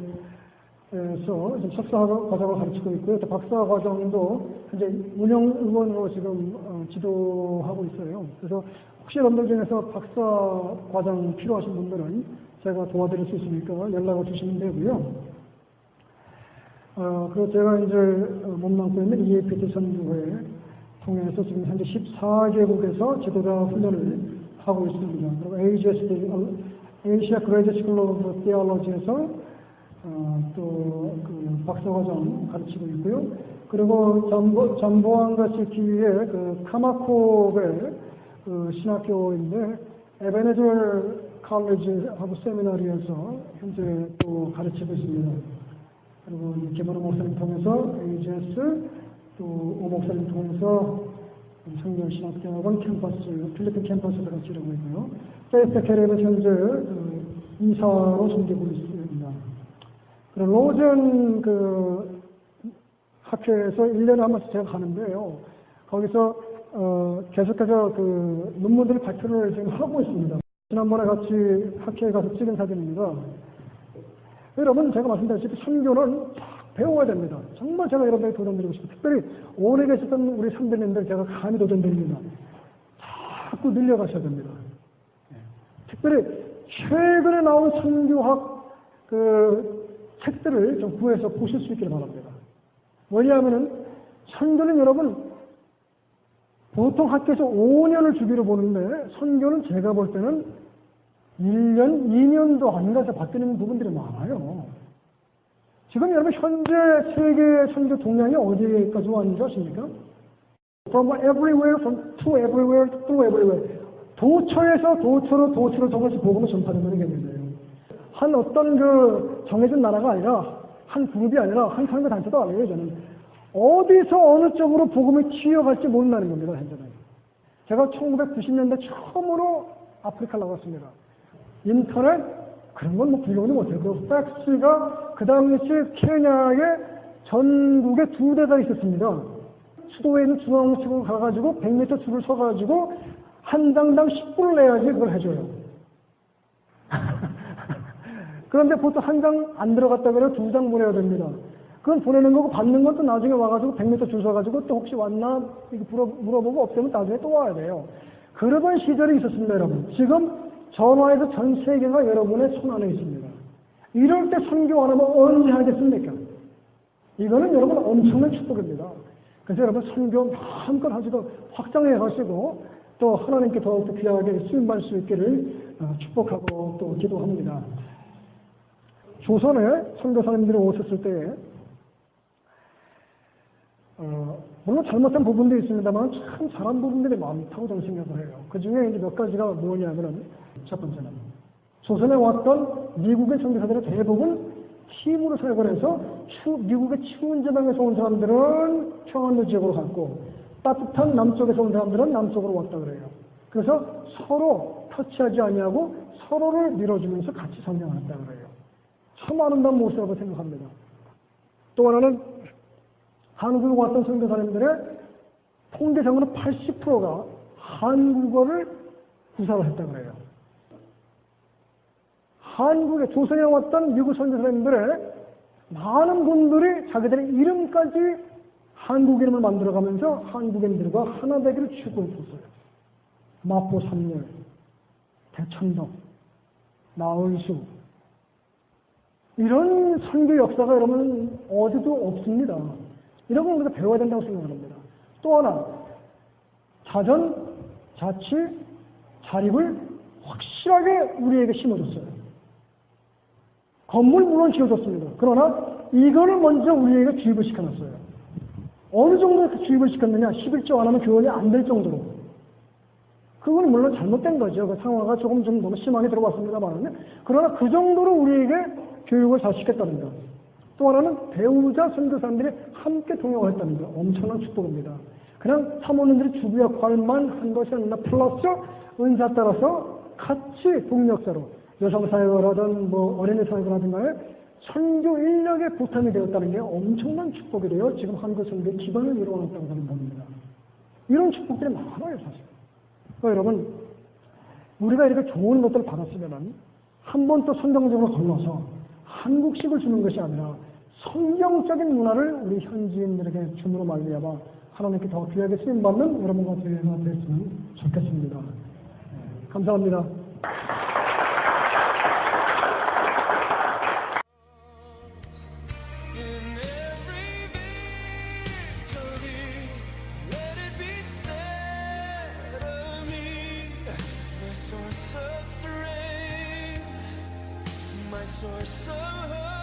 지금 석사 과정을 가르치고 있고요. 또 박사 과정도 현재 운영 의원으로 지금 지도하고 있어요. 그래서 혹시 여러분들 중에서 박사 과정 필요하신 분들은 제가 도와드릴 수 있으니까 연락을 주시면 되고요. 그리고 제가 이제 몸담고 있는 EAPT 선교회 통해서 지금 현재 14개국에서 지도자 훈련을 하고 있습니다. 그리고 AGS, Asia Graduate School of Theology에서 또 그 박사과정 가르치고 있고요. 그리고 전보안과 시티의 그 카마코의 그 신학교인데 에베네졸 칼리지하고 세미나리에서 현재 또 가르치고 있습니다. 그리고 김원호 목사님 통해서 AGS 또 오 목사님 통해서 청년신학대학원 캠퍼스, 필리핀 캠퍼스를 같이 이루고 있고요. 페이스 캐리에서 현재 이사로 섬기고 있습니다. 그리고 로젠 그 학회에서 1년에 한 번씩 제가 가는데요. 거기서 계속해서 그 논문들 발표를 지금 하고 있습니다. 지난번에 같이 학회에 가서 찍은 사진입니다. 여러분, 제가 말씀드렸듯이 선교는 배워야 됩니다. 정말 제가 여러분에게 도전드리고 싶어요. 특별히 오래 계셨던 우리 선배님들 제가 감히 도전드립니다. 자꾸 늘려가셔야 됩니다. 특별히 최근에 나온 선교학 책들을 좀 구해서 보실 수 있기를 바랍니다. 왜냐하면은 선교는 여러분 보통 학교에서 5년을 주기로 보는데 선교는 제가 볼 때는 1년, 2년도 안 가서 바뀌는 부분들이 많아요. 지금 여러분 현재 세계 선교 동향이 어디까지 왔는지 아십니까? From everywhere, from to everywhere, to everywhere. 도처에서 도처로 도처로 정해서 복음을 전파된다는 개념이에요. 한 어떤 정해진 나라가 아니라 한 그룹이 아니라 한 선교 단체도 아니에요. 저는 어디서 어느 쪽으로 복음이 튀어갈지 모른다는 겁니다. 현재는. 제가 1990년대 처음으로 아프리카를 나갔습니다. 인터넷 그런 건 뭐 불용도 못해요. 그 팩스가 그 당시 케냐에 전국에 2대가 있었습니다. 수도에 있는 중앙시로 가가지고 100m 줄을 서가지고 한 장당 10불을 내야지 그걸 해줘요. 그런데 보통 한 장 안 들어갔다 그래요. 2장 보내야 됩니다. 그건 보내는 거고 받는 건 또 나중에 와가지고 100m 줄 서가지고 또 혹시 왔나 물어보고 없으면 나중에 또 와야 돼요. 그러던 시절이 있었습니다, 여러분. 지금 전화해서 전 세계가 여러분의 손 안에 있습니다. 이럴 때 선교 안 하면 언제 하겠습니까? 이거는 여러분 엄청난 축복입니다. 그래서 여러분 선교 마음껏 하시고 확장해 가시고 또 하나님께 더욱더 귀하게 쓰임받을 수 있기를 축복하고 또 기도합니다. 조선에 선교사님들이 오셨을 때에 물론 잘못한 부분도 있습니다만 참 잘한 부분들이 많다고 저는 생각을 해요. 그 중에 이제 몇 가지가 뭐냐면은 첫 번째는 조선에 왔던 미국의 선교사들의 대부분 팀으로 사역을 해서 미국의 추운 지방에서 온 사람들은 평안도 지역으로 갔고 따뜻한 남쪽에서 온 사람들은 남쪽으로 왔다 그래요. 그래서 서로 터치하지 아니하고 서로를 밀어주면서 같이 성장했다 그래요. 참 아름다운 모습이라고 생각합니다. 또 하나는 한국에 왔던 선교사님들의 통계상으로 80%가 한국어를 구사를 했다고 해요. 한국에 조선에 왔던 미국 선교사님들의 많은 분들이 자기들의 이름까지 한국 이름을 만들어가면서 한국인들과 하나 되기를 추구했었어요. 마포 삼열, 대천동, 나은수 이런 선교 역사가 여러분 어디도 없습니다. 이런 걸 우리가 배워야 된다고 생각합니다. 또 하나, 자전, 자치, 자립을 확실하게 우리에게 심어줬어요. 건물 물론 지어줬습니다. 그러나 이거를 먼저 우리에게 주입을 시켜놨어요. 어느 정도 주입을 시켰느냐? 11조 안 하면 교원이 안 될 정도로. 그건 물론 잘못된 거죠. 그 상황가 조금 좀 너무 심하게 들어왔습니다만. 그러나 그 정도로 우리에게 교육을 잘 시켰다는 것. 또 하나는 배우자 선교사님들이 함께 동역했다는 것. 엄청난 축복입니다. 그냥 사모님들이 주부 역할만 한 것이 아니라 플러스 은사 따라서 같이 동력자로 여성사역을 하든 어린이 사역을 하든가에 선교 인력의 보탬이 되었다는 게 엄청난 축복이 돼요. 지금 한국 선교의 기반을 이루어놨다고 저는 봅니다. 이런 축복들이 많아요, 사실. 그러니까 여러분, 우리가 이렇게 좋은 것들을 받았으면 한 번 또 선정적으로 건너서 한국식을 주는 것이 아니라 성경적인 문화를 우리 현지인들에게 줌으로 말미암아 하나님께 더 귀하게 쓰임받는 여러분과 저희가 됐으면 좋겠습니다. 감사합니다. Source of